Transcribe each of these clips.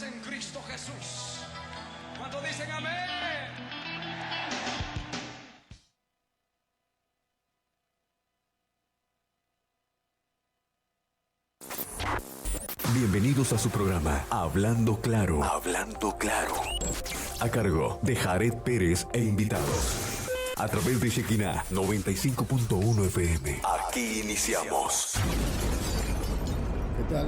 es en Cristo Jesús. ¿Cuántos dicen amén? Bienvenidos a su programa Hablando Claro. Hablando Claro. A cargo de Jared Pérez e invitados. A través de Shekinah 95.1 FM. Aquí iniciamos.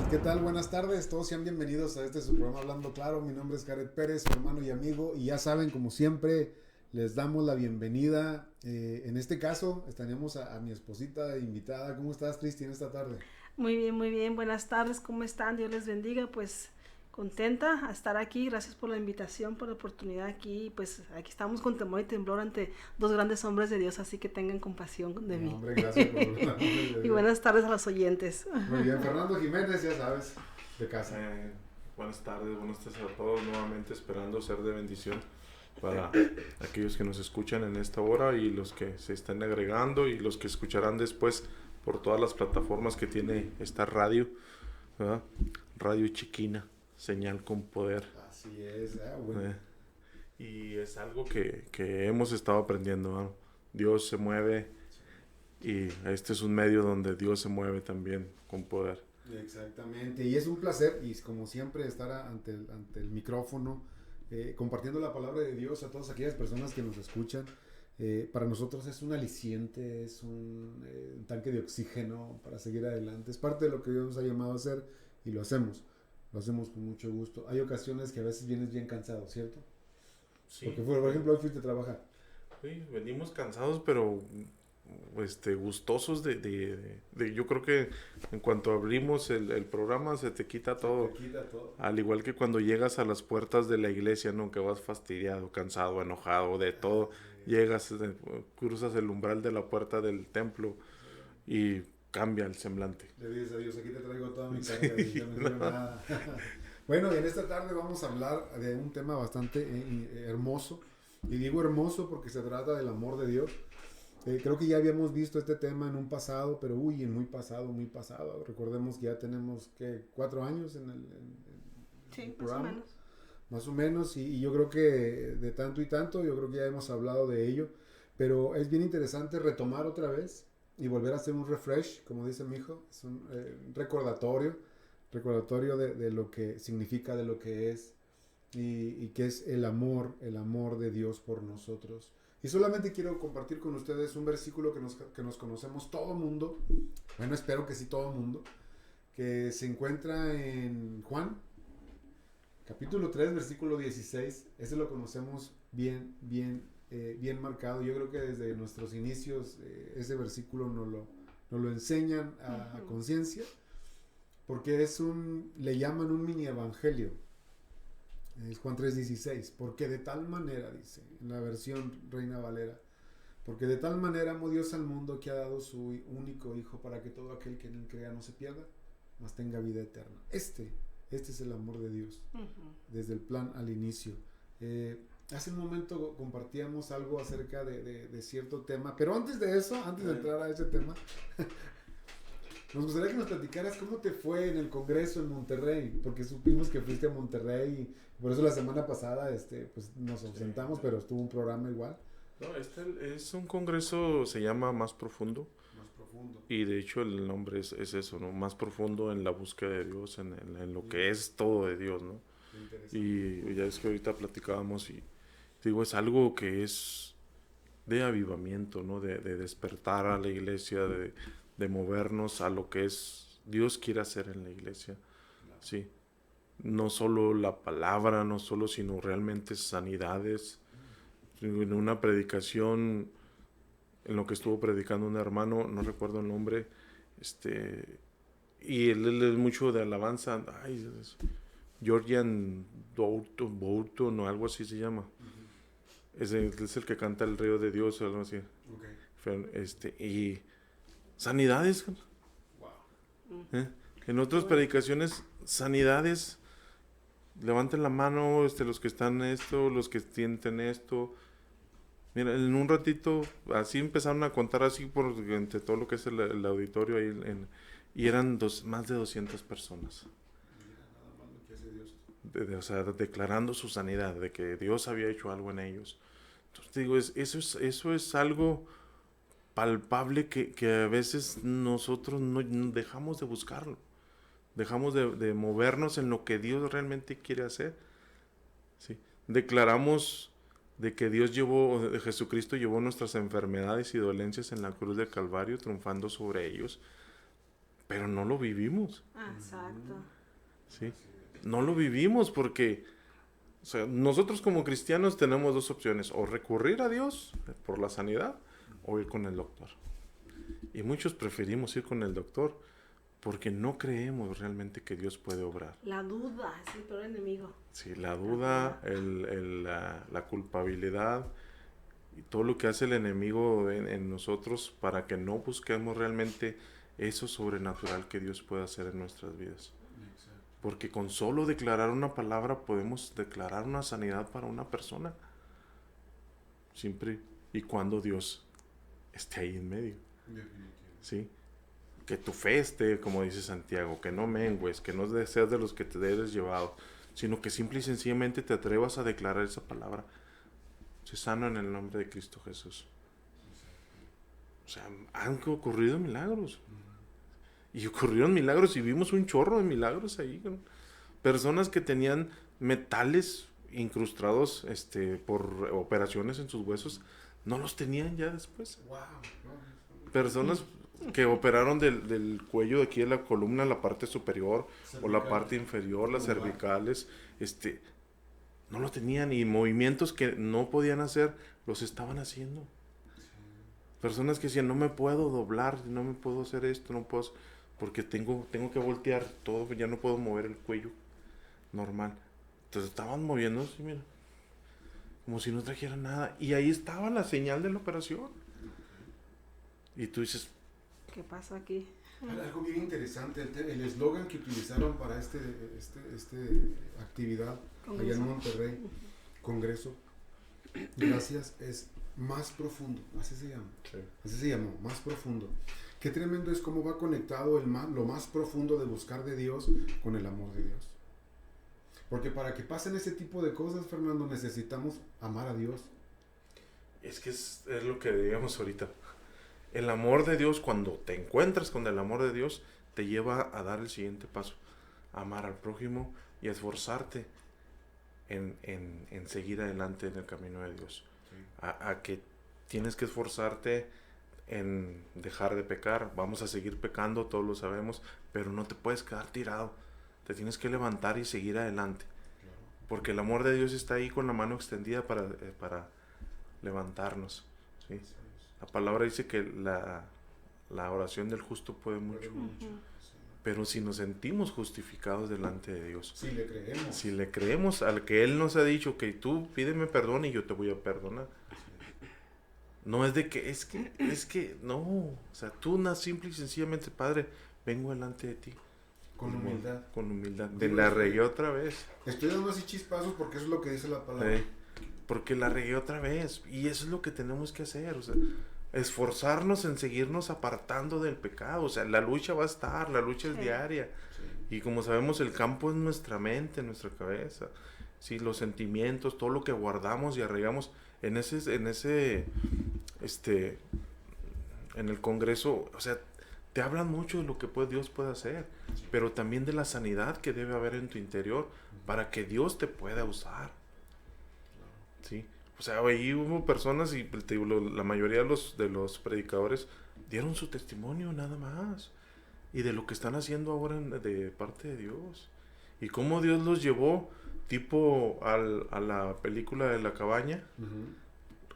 ¿Qué tal? Buenas tardes. Todos sean bienvenidos a su programa Hablando Claro. Mi nombre es Jared Pérez, su hermano y amigo. Y ya saben, como siempre, les damos la bienvenida. En este caso, tenemos a mi esposita invitada. ¿Cómo estás, Cristi, en esta tarde? Muy bien. Buenas tardes, ¿cómo están? Dios les bendiga. Pues contenta a estar aquí. Gracias por la invitación, por la oportunidad aquí. Pues aquí estamos con temor y temblor ante dos grandes hombres de Dios, así que tengan compasión de mí. Hombre, gracias por la Y buenas tardes a los oyentes. Muy bien, Fernando Jiménez, ya sabes, de casa. Buenas tardes a todos, nuevamente esperando ser de bendición para aquellos que nos escuchan en esta hora y los que se están agregando y los que escucharán después por todas las plataformas que tiene esta radio, ¿verdad? Radio Shekinah, señal con poder. Así es, bueno. Y es algo que hemos estado aprendiendo, ¿no? Dios se mueve y este es un medio donde Dios se mueve también con poder. Exactamente, y es un placer, y como siempre, estar ante el micrófono, compartiendo la palabra de Dios a todas aquellas personas que nos escuchan. Para nosotros es un aliciente, es un tanque de oxígeno para seguir adelante. Es parte de lo que Dios nos ha llamado a hacer y lo hacemos con mucho gusto. Hay ocasiones que a veces vienes bien cansado, ¿cierto? Sí. Porque por ejemplo hoy fuiste a trabajar. Sí, venimos cansados, pero gustosos de yo creo que en cuanto abrimos el programa se te quita todo. Se te quita todo. Al igual que cuando llegas a las puertas de la iglesia, ¿no? Que vas fastidiado, cansado, enojado, de todo. Llegas, cruzas el umbral de la puerta del templo y cambia el semblante. Le dices a Dios, aquí te traigo toda mi carga, ya no quiero nada. Bueno, en esta tarde vamos a hablar de un tema bastante hermoso. Y digo hermoso porque se trata del amor de Dios. Creo que ya habíamos visto este tema en un pasado, pero en muy pasado. Recordemos que ya tenemos 4 años en el programa. Más o menos, y yo creo que de tanto y tanto, yo creo que ya hemos hablado de ello, pero es bien interesante retomar otra vez y volver a hacer un refresh, como dice mi hijo, es un recordatorio de lo que significa, de lo que es, y que es el amor de Dios por nosotros. Y solamente quiero compartir con ustedes un versículo que nos conocemos todo mundo, bueno, espero que sí todo mundo, que se encuentra en Juan, capítulo 3, versículo 16. Ese lo conocemos bien marcado. Yo creo que desde nuestros inicios ese versículo nos lo enseñan a conciencia, porque le llaman un mini evangelio. Es Juan 3:16, porque de tal manera, dice, en la versión Reina Valera, porque de tal manera amó Dios al mundo que ha dado su único Hijo para que todo aquel que en él crea no se pierda, mas tenga vida eterna. Este es el amor de Dios, desde el plan al inicio. Hace un momento compartíamos algo acerca de cierto tema, pero antes de eso, antes de entrar a ese tema, nos gustaría que nos platicaras cómo te fue en el congreso en Monterrey, porque supimos que fuiste a Monterrey, y por eso la semana pasada pues nos ausentamos, pero estuvo un programa igual. No, este es un congreso, se llama Más Profundo. Más profundo. Y de hecho el nombre es eso, ¿no? Más profundo en la búsqueda de Dios, en lo que es todo de Dios, ¿no? Y ya es que ahorita platicábamos y digo, es algo que es de avivamiento, ¿no? De despertar a la iglesia, de movernos a lo que es Dios quiere hacer en la iglesia, sí. No solo la palabra, sino realmente sanidades. En una predicación, en lo que estuvo predicando un hermano, no recuerdo el nombre, y él es mucho de alabanza, Georgian Boughton o algo así se llama. Es el que canta El Río de Dios o algo así. Y sanidades. Wow. En otras predicaciones, sanidades. Levanten la mano los que están los que sienten esto. Mira, en un ratito, así empezaron a contar así entre todo lo que es el auditorio ahí, y eran más de 200 personas. Mira, nada más lo que hace Dios. o sea, declarando su sanidad, de que Dios había hecho algo en ellos. Entonces digo, eso es algo palpable que a veces nosotros no dejamos de buscarlo. Dejamos de movernos en lo que Dios realmente quiere hacer. ¿Sí? Declaramos de que Jesucristo llevó nuestras enfermedades y dolencias en la cruz del Calvario, triunfando sobre ellos, pero no lo vivimos. Exacto. ¿Sí? No lo vivimos porque, o sea, nosotros como cristianos tenemos dos opciones: o recurrir a Dios por la sanidad o ir con el doctor. Y muchos preferimos ir con el doctor porque no creemos realmente que Dios puede obrar. La duda es el peor enemigo. Sí, la duda, la culpabilidad y todo lo que hace el enemigo en nosotros para que no busquemos realmente eso sobrenatural que Dios puede hacer en nuestras vidas. Porque con solo declarar una palabra podemos declarar una sanidad para una persona. Siempre y cuando Dios esté ahí en medio. ¿Sí? Que tu fe esté, como dice Santiago, que no mengues, que no seas de los que te eres llevado, sino que simple y sencillamente te atrevas a declarar esa palabra. Se sano en el nombre de Cristo Jesús. O sea, han ocurrido milagros. Y ocurrieron milagros y vimos un chorro de milagros ahí. Personas que tenían metales incrustados por operaciones en sus huesos, no los tenían ya después. Wow. Personas que operaron del cuello de aquí de la columna, la parte superior o la parte inferior, las cervicales, no lo tenían, y movimientos que no podían hacer, los estaban haciendo. Personas que decían, no me puedo doblar, no me puedo hacer esto, no puedo, porque tengo que voltear todo, ya no puedo mover el cuello normal. Entonces estaban moviéndose, mira, como si no trajeran nada, y ahí estaba la señal de la operación. Y tú dices, ¿qué pasa aquí? Algo bien interesante, el eslogan que utilizaron para esta actividad allá en Monterrey, Congreso, gracias, es más profundo, así se llama. sí. Así se llamó, más profundo. Qué tremendo es cómo va conectado lo más profundo de buscar de Dios con el amor de Dios. Porque para que pasen ese tipo de cosas, Fernando, necesitamos amar a Dios. Es que es lo que digamos ahorita. El amor de Dios, cuando te encuentras con el amor de Dios, te lleva a dar el siguiente paso. A amar al prójimo y a esforzarte en seguir adelante en el camino de Dios. Sí. A que tienes que esforzarte en dejar de pecar. Vamos a seguir pecando, todos lo sabemos, pero no te puedes quedar tirado. Te tienes que levantar y seguir adelante. Claro. Porque el amor de Dios está ahí con la mano extendida para levantarnos. ¿Sí? La palabra dice que la oración del justo puede mucho. Pero si nos sentimos justificados delante de Dios, si le creemos al que Él nos ha dicho que tú pídeme perdón y yo te voy a perdonar. No es de que, es que, no. O sea, tú simple y sencillamente, Padre, vengo delante de ti. Con humildad. Con humildad. La regué otra vez. Estoy dando así chispazos porque eso es lo que dice la palabra. Sí, porque la regué otra vez. Y eso es lo que tenemos que hacer. O sea, esforzarnos en seguirnos apartando del pecado. O sea, la lucha va a estar, la lucha es diaria. Sí. Y como sabemos, el campo es nuestra mente, nuestra cabeza. Sí, los sentimientos, todo lo que guardamos y arraigamos en el Congreso. O sea, te hablan mucho de lo que Dios puede hacer, sí, pero también de la sanidad que debe haber en tu interior para que Dios te pueda usar. Sí. O sea, ahí hubo personas y te digo, la mayoría de los predicadores dieron su testimonio nada más. Y de lo que están haciendo ahora de parte de Dios. Y cómo Dios los llevó, tipo a la película de La Cabaña. Uh-huh.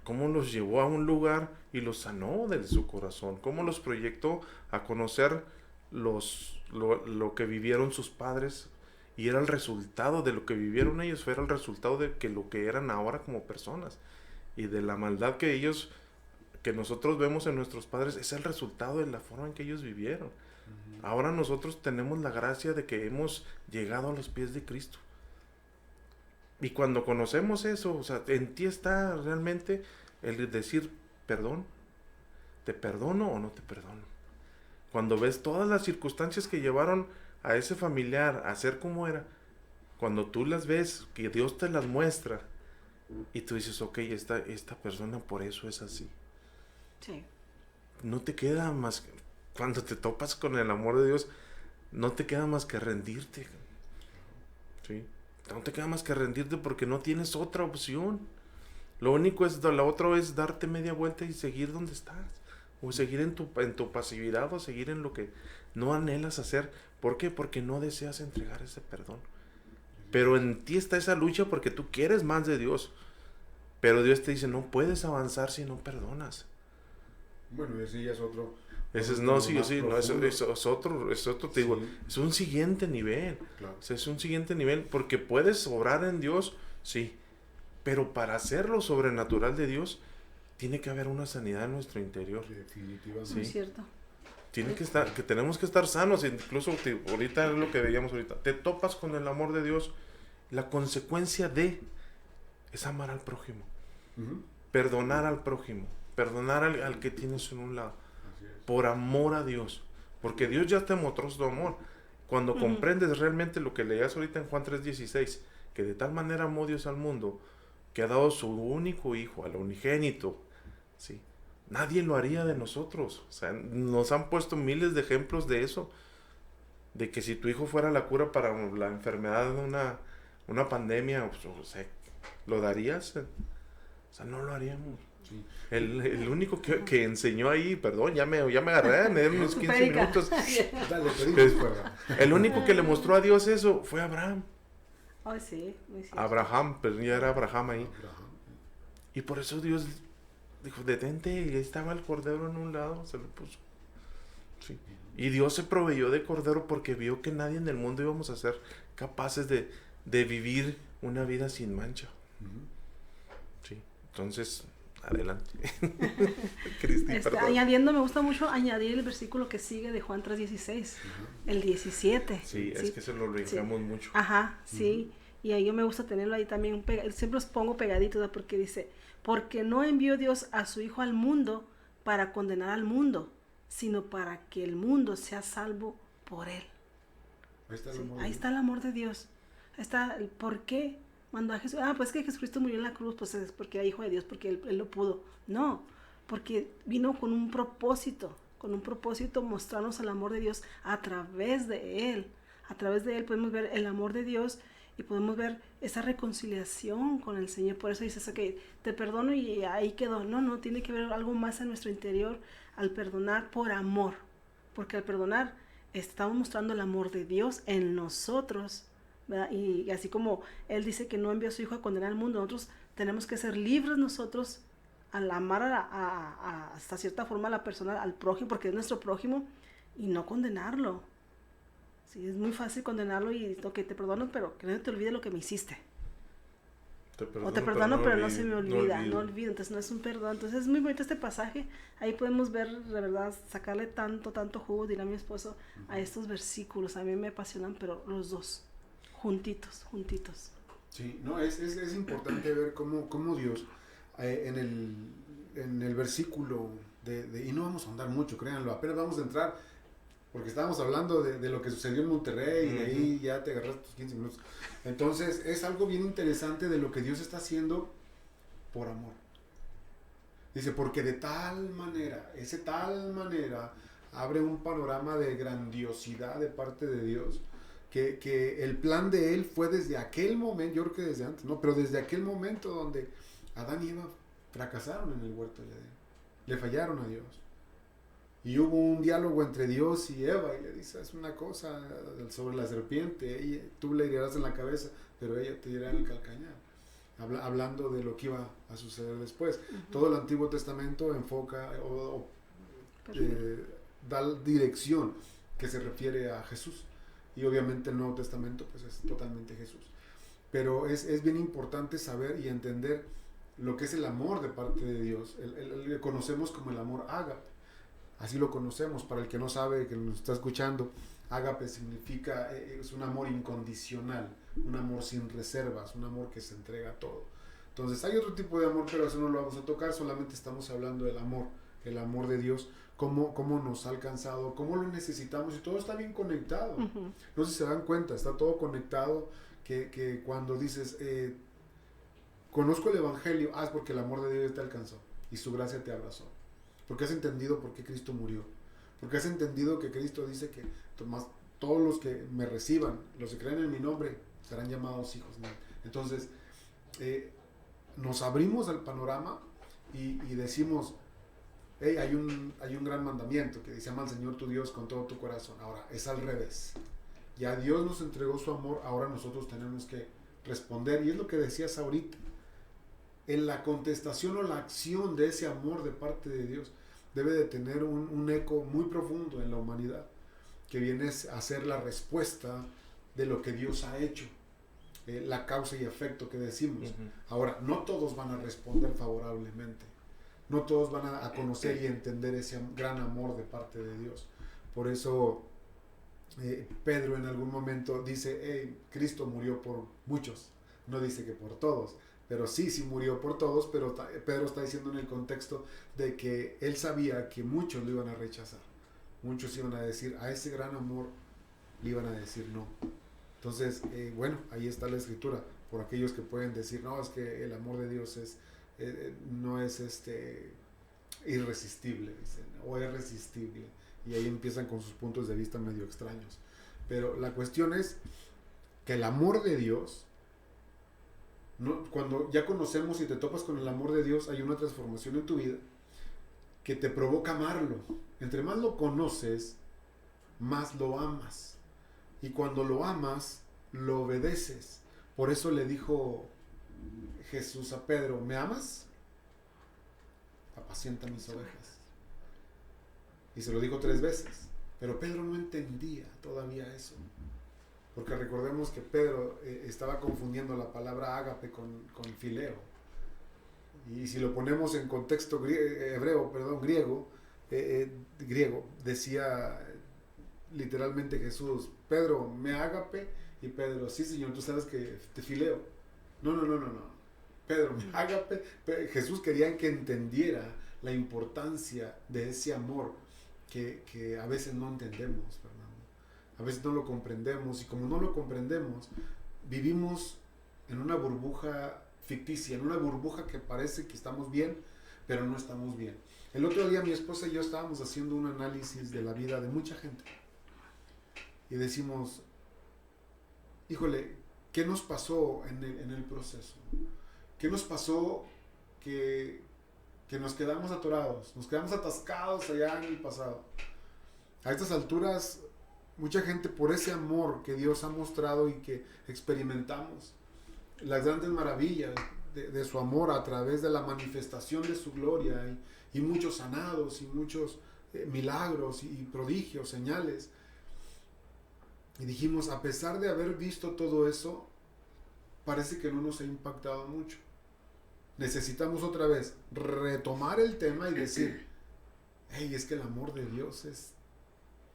Cómo los llevó a un lugar y los sanó de su corazón. Cómo los proyectó a conocer lo que vivieron sus padres. Y era el resultado de lo que vivieron ellos, era el resultado de que lo que eran ahora como personas. Y de la maldad que nosotros vemos en nuestros padres, es el resultado de la forma en que ellos vivieron. Uh-huh. Ahora nosotros tenemos la gracia de que hemos llegado a los pies de Cristo. Y cuando conocemos eso, o sea, en ti está realmente el decir, perdón, ¿te perdono o no te perdono? Cuando ves todas las circunstancias que llevaron a ese familiar a ser como era, cuando tú las ves, que Dios te las muestra, y tú dices, ok, esta persona por eso es así. Sí. No te queda más que, cuando te topas con el amor de Dios, no te queda más que rendirte. ¿Sí? No te queda más que rendirte porque no tienes otra opción. La otra es darte media vuelta y seguir donde estás. O seguir en tu pasividad, o seguir en lo que no anhelas hacer. ¿Por qué? Porque no deseas entregar ese perdón. Pero en ti está esa lucha porque tú quieres más de Dios. Pero Dios te dice, no puedes avanzar si no perdonas. Bueno, y ese ya es otro. Ese es, otro no, tema sí, más sí, no, profundo. es otro, te digo, Sí. es un siguiente nivel. Claro. O sea, es un siguiente nivel, porque puedes obrar en Dios, sí, pero para hacer lo sobrenatural de Dios, tiene que haber una sanidad en nuestro interior. Definitivamente. Muy Sí. cierto. Tiene que estar, que tenemos que estar sanos, incluso ahorita es lo que veíamos ahorita, te topas con el amor de Dios, la consecuencia es amar al prójimo, Ujú. perdonar al prójimo, perdonar al que tienes en un lado. Así es. Por amor a Dios, porque Dios ya te mostró su amor. Cuando comprendes realmente lo que leías ahorita en Juan 3:16, que de tal manera amó Dios al mundo, que ha dado su único hijo, al unigénito, ¿sí? Nadie lo haría de nosotros. O sea, nos han puesto miles de ejemplos de eso, de que si tu hijo fuera la cura para la enfermedad de una pandemia, pues, o sea, ¿lo darías? O sea, no lo haríamos. Sí. El único que enseñó ahí, perdón, ya me agarré, me dieron unos 15 Predica. minutos. Dale, pedimos fuera. El único que le mostró a Dios eso fue Abraham. Ay, sí, muy cierto. Abraham, pero ya era Abraham ahí. Abraham. Y por eso Dios dijo, detente, y ahí estaba el cordero en un lado, se lo puso. Sí. Y Dios se proveyó de cordero porque vio que nadie en el mundo íbamos a ser capaces de vivir una vida sin mancha. Ujú. Sí. Entonces, adelante. Cristi, perdón. Añadiendo, me gusta mucho añadir el versículo que sigue de Juan 3:16, el 17. Sí, es que se lo brincamos mucho. Ajá, sí. Y ahí yo me gusta tenerlo ahí también, siempre los pongo pegaditos, ¿no? Porque dice, porque no envió Dios a su Hijo al mundo para condenar al mundo, sino para que el mundo sea salvo por él. Ahí está el Sí, amor. ahí está el amor de Dios. Ahí está el por qué mandó a Jesús. Pues que Jesucristo murió en la cruz, pues es porque era hijo de Dios, porque él lo pudo. No, porque vino con un propósito mostrarnos el amor de Dios a través de él. A través de él podemos ver el amor de Dios y podemos ver esa reconciliación con el Señor. Por eso dices, ok, te perdono y ahí quedó. No, tiene que haber algo más en nuestro interior al perdonar por amor. Porque al perdonar estamos mostrando el amor de Dios en nosotros, ¿verdad? Y así como Él dice que no envió a su Hijo a condenar al mundo, nosotros tenemos que ser libres nosotros al amar hasta cierta forma a la persona, al prójimo, porque es nuestro prójimo, y no condenarlo. Sí, es muy fácil condenarlo y ok, te perdono, pero que no te olvide lo que me hiciste. Te perdono, pero no se me olvida, no olvido. Entonces no es un perdón. Entonces es muy bonito este pasaje. Ahí podemos ver, de verdad, sacarle tanto jugo, dirá mi esposo, a estos versículos. A mí me apasionan, pero los dos, juntitos. Sí, no, es importante ver cómo Dios, en el versículo y no vamos a andar mucho, créanlo, apenas vamos a entrar, porque estábamos hablando de lo que sucedió en Monterrey, y de ahí ya te agarraste tus 15 minutos. Entonces, es algo bien interesante de lo que Dios está haciendo por amor. Dice, porque de tal manera abre un panorama de grandiosidad de parte de Dios, que el plan de Él fue desde aquel momento, yo creo que desde antes, ¿no? Pero desde aquel momento donde Adán y Eva fracasaron en el huerto de Edén, le fallaron a Dios. Y hubo un diálogo entre Dios y Eva, y le dice, es una cosa sobre la serpiente, tú le herirás en la cabeza, pero ella te herirá en el calcañar. Hablando de lo que iba a suceder después. Todo el Antiguo Testamento enfoca da dirección que se refiere a Jesús. Y obviamente el Nuevo Testamento pues es totalmente Jesús. Pero es bien importante saber y entender lo que es el amor de parte de Dios. Le conocemos como el amor ágape. Así lo conocemos. Para el que no sabe, que nos está escuchando, ágape significa, es un amor incondicional, un amor sin reservas, un amor que se entrega a todo. Entonces hay otro tipo de amor, pero eso no lo vamos a tocar, solamente estamos hablando del amor, el amor de Dios cómo nos ha alcanzado, cómo lo necesitamos, y todo está bien conectado. Ujú. No sé si se dan cuenta, está todo conectado, que cuando dices, conozco el Evangelio, es porque el amor de Dios te alcanzó y su gracia te abrazó. Porque has entendido por qué Cristo murió. Porque has entendido que Cristo dice que todos los que me reciban, los que creen en mi nombre, serán llamados hijos, ¿no? Entonces, nos abrimos al panorama y decimos, hey, hay un gran mandamiento que dice: ama al Señor tu Dios con todo tu corazón. Ahora, es al revés. Ya Dios nos entregó su amor, ahora nosotros tenemos que responder. Y es lo que decías ahorita. En la contestación o la acción de ese amor de parte de Dios debe de tener un eco muy profundo en la humanidad, que viene a ser la respuesta de lo que Dios ha hecho, la causa y efecto que decimos. Ahora, no todos van a responder favorablemente, no todos van a conocer y entender ese gran amor de parte de Dios. Por eso Pedro en algún momento dice: hey, Cristo murió por muchos, no dice que por todos. Pero sí murió por todos, pero Pedro está diciendo en el contexto de que él sabía que muchos lo iban a rechazar. Muchos iban a decir, a ese gran amor le iban a decir no. Entonces, bueno, ahí está la escritura. Por aquellos que pueden decir, no, es que el amor de Dios no es irresistible, dicen, o es resistible. Y ahí empiezan con sus puntos de vista medio extraños. Pero la cuestión es que el amor de Dios, cuando ya conocemos y te topas con el amor de Dios, hay una transformación en tu vida que te provoca amarlo. Entre más lo conoces, más lo amas. Y cuando lo amas, lo obedeces. Por eso le dijo Jesús a Pedro: ¿me amas? Apacienta mis ovejas. Y se lo dijo 3 veces. Pero Pedro no entendía todavía eso. Porque recordemos que Pedro estaba confundiendo la palabra ágape con fileo. Y si lo ponemos en contexto griego, decía literalmente Jesús: Pedro, me ágape. Y Pedro: sí, Señor, tú sabes que te fileo. No. Pedro, me ágape. Jesús quería que entendiera la importancia de ese amor que a veces no entendemos, Fernando. A veces no lo comprendemos, y como no lo comprendemos, vivimos en una burbuja ficticia, en una burbuja que parece que estamos bien, pero no estamos bien. El otro día mi esposa y yo estábamos haciendo un análisis de la vida de mucha gente y decimos: híjole, ¿qué nos pasó en el proceso? ¿Qué nos pasó que nos quedamos atorados, nos quedamos atascados allá en el pasado? A estas alturas, mucha gente, por ese amor que Dios ha mostrado y que experimentamos, las grandes maravillas de su amor a través de la manifestación de su gloria, y muchos sanados, y muchos milagros y prodigios, señales. Y dijimos, a pesar de haber visto todo eso, parece que no nos ha impactado mucho. Necesitamos otra vez retomar el tema y decir: hey, es que el amor de Dios es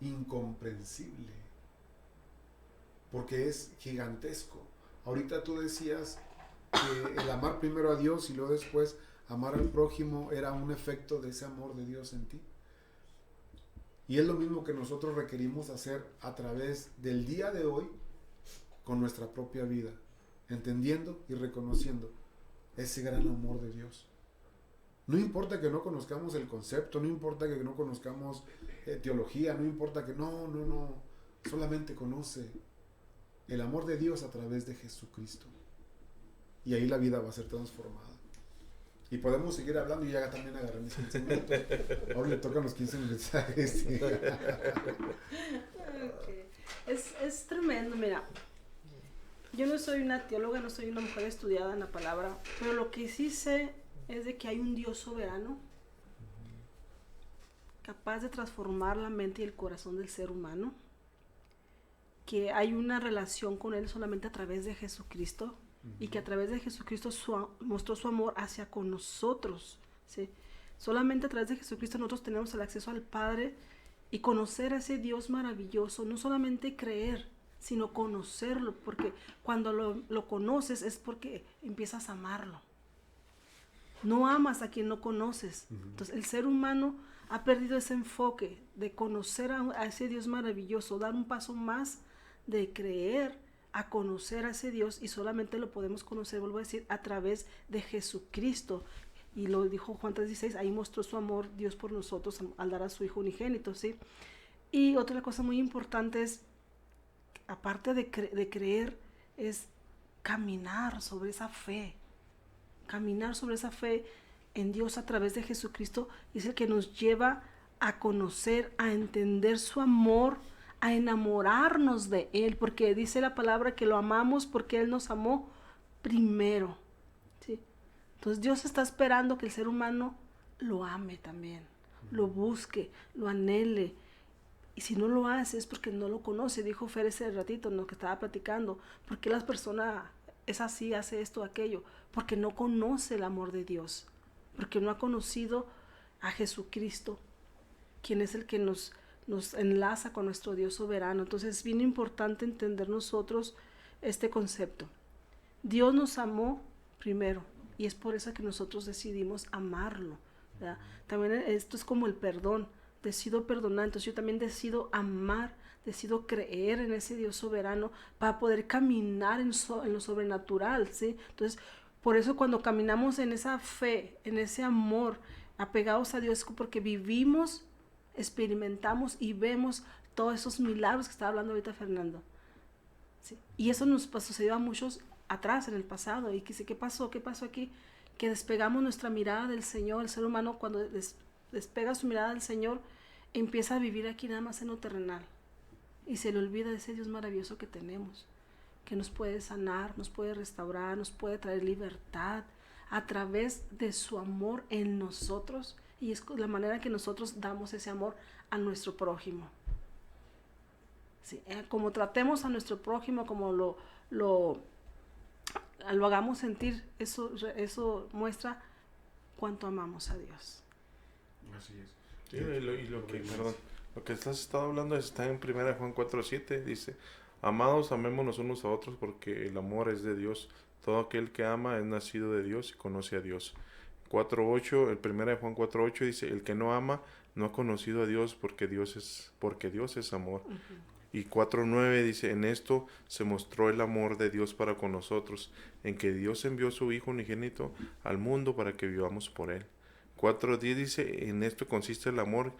incomprensible, porque es gigantesco. Ahorita tú decías que el amar primero a Dios y luego después amar al prójimo era un efecto de ese amor de Dios en ti. Y es lo mismo que nosotros requerimos hacer a través del día de hoy con nuestra propia vida, entendiendo y reconociendo ese gran amor de Dios. No importa que no conozcamos el concepto, no importa que no conozcamos teología, no importa que no, solamente conoce el amor de Dios a través de Jesucristo. Y ahí la vida va a ser transformada. Y podemos seguir hablando, y ya también agarré mis 15 minutos. Ahora le tocan los 15 mensajes. Okay. Es tremendo, mira. Yo no soy una teóloga, no soy una mujer estudiada en la palabra, pero lo que sí sé es de que hay un Dios soberano capaz de transformar la mente y el corazón del ser humano, que hay una relación con Él solamente a través de Jesucristo, y que a través de Jesucristo mostró su amor hacia con nosotros, ¿sí? Solamente a través de Jesucristo nosotros tenemos el acceso al Padre y conocer a ese Dios maravilloso, no solamente creer, sino conocerlo, porque cuando lo conoces es porque empiezas a amarlo. No amas a quien no conoces. Entonces el ser humano ha perdido ese enfoque de conocer a ese Dios maravilloso, dar un paso más de creer a conocer a ese Dios, y solamente lo podemos conocer, vuelvo a decir, a través de Jesucristo. Y lo dijo Juan 3:16, ahí mostró su amor Dios por nosotros al dar a su Hijo unigénito, ¿sí? Y otra cosa muy importante es, aparte de creer, es caminar sobre esa fe. Caminar sobre esa fe en Dios a través de Jesucristo es el que nos lleva a conocer, a entender su amor, a enamorarnos de Él, porque dice la palabra que lo amamos porque Él nos amó primero, ¿sí? Entonces Dios está esperando que el ser humano lo ame también, lo busque, lo anhele. Y si no lo hace es porque no lo conoce. Dijo Fer ese ratito en lo que estaba platicando, ¿por qué las personas es así, hace esto, aquello? Porque no conoce el amor de Dios, porque no ha conocido a Jesucristo, quien es el que nos enlaza con nuestro Dios soberano. Entonces es bien importante entender nosotros este concepto. Dios nos amó primero, y es por eso que nosotros decidimos amarlo, ¿verdad? También esto es como el perdón. Decido perdonar, entonces yo también decido amar, decido creer en ese Dios soberano para poder caminar en lo sobrenatural, ¿sí? Entonces, por eso cuando caminamos en esa fe, en ese amor, apegados a Dios, porque vivimos, experimentamos y vemos todos esos milagros que estaba hablando ahorita Fernando, ¿sí? Y eso nos sucedió a muchos atrás, en el pasado, y que ¿qué pasó aquí? Que despegamos nuestra mirada del Señor. El ser humano, cuando despega su mirada del Señor, empieza a vivir aquí nada más en lo terrenal y se le olvida de ese Dios maravilloso que tenemos, que nos puede sanar, nos puede restaurar, nos puede traer libertad a través de su amor en nosotros, y es la manera que nosotros damos ese amor a nuestro prójimo. Sí, como tratemos a nuestro prójimo, como lo hagamos sentir, eso muestra cuánto amamos a Dios. Así es. Sí, lo que has estado hablando está en 1 Juan 4:7, dice: amados, amémonos unos a otros porque el amor es de Dios. Todo aquel que ama es nacido de Dios y conoce a Dios. 4:8, el 1 Juan 4:8 dice: el que no ama no ha conocido a Dios porque Dios es amor. Uh-huh. Y 4:9 dice: en esto se mostró el amor de Dios para con nosotros, en que Dios envió a su Hijo unigénito al mundo para que vivamos por él. 4:10 dice: en esto consiste el amor,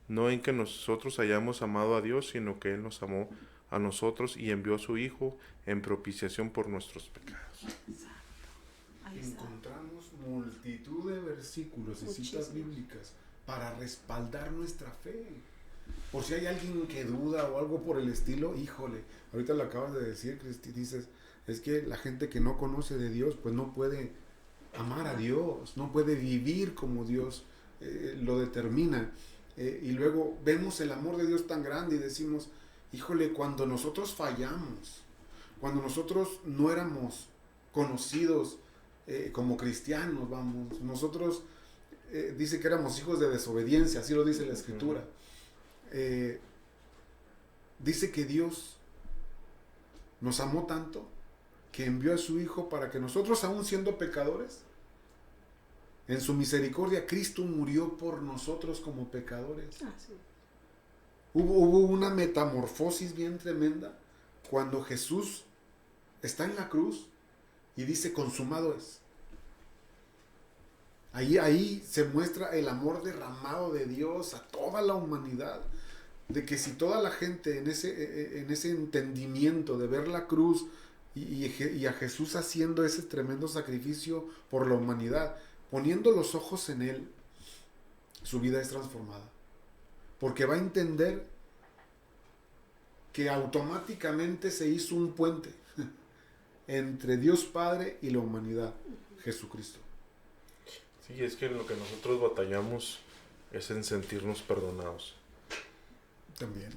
no en que nosotros hayamos amado a Dios, sino que Él nos amó a nosotros y envió a su Hijo en propiciación por nuestros pecados. Encontramos multitud de versículos y citas bíblicas para respaldar nuestra fe. Por si hay alguien que duda o algo por el estilo, híjole, ahorita lo acabas de decir, Cristi, dices, es que la gente que no conoce de Dios, pues no puede amar a Dios, no puede vivir como Dios lo determina. Y luego vemos el amor de Dios tan grande y decimos, híjole, cuando nosotros fallamos, cuando nosotros no éramos conocidos como cristianos, vamos, nosotros dice que éramos hijos de desobediencia, así lo dice la Escritura. Dice que Dios nos amó tanto que envió a su Hijo para que nosotros, aún siendo pecadores, en su misericordia, Cristo murió por nosotros como pecadores. Sí. Hubo una metamorfosis bien tremenda cuando Jesús está en la cruz y dice, consumado es. Ahí se muestra el amor derramado de Dios a toda la humanidad, de que si toda la gente en ese entendimiento de ver la cruz y a Jesús haciendo ese tremendo sacrificio por la humanidad, poniendo los ojos en Él, su vida es transformada. Porque va a entender que automáticamente se hizo un puente entre Dios Padre y la humanidad, Jesucristo. Sí, es que lo que nosotros batallamos es en sentirnos perdonados. También.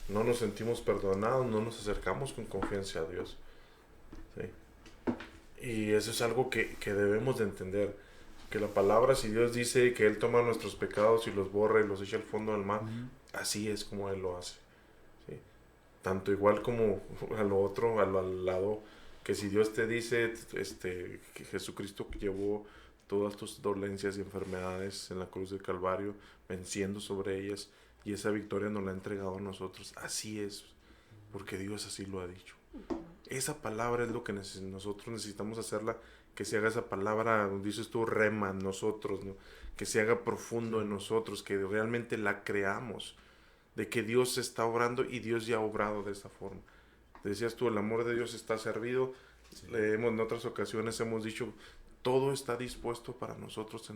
No nos sentimos perdonados, no nos acercamos con confianza a Dios. ¿Sí? Y eso es algo que debemos de entender. Que la palabra, si Dios dice que Él toma nuestros pecados y los borra y los echa al fondo del mar, así es como Él lo hace. ¿Sí? Tanto igual como a lo otro, al lado, que si Dios te dice que Jesucristo llevó todas tus dolencias y enfermedades en la cruz del Calvario, venciendo sobre ellas, y esa victoria nos la ha entregado a nosotros. Así es, porque Dios así lo ha dicho. Esa palabra es lo que nosotros necesitamos hacerla, que se haga esa palabra, dices tú, rema en nosotros, ¿no? Que se haga profundo en nosotros, que realmente la creamos, de que Dios está obrando y Dios ya ha obrado de esa forma. Decías tú, el amor de Dios está servido. Sí. En otras ocasiones hemos dicho, todo está dispuesto para nosotros,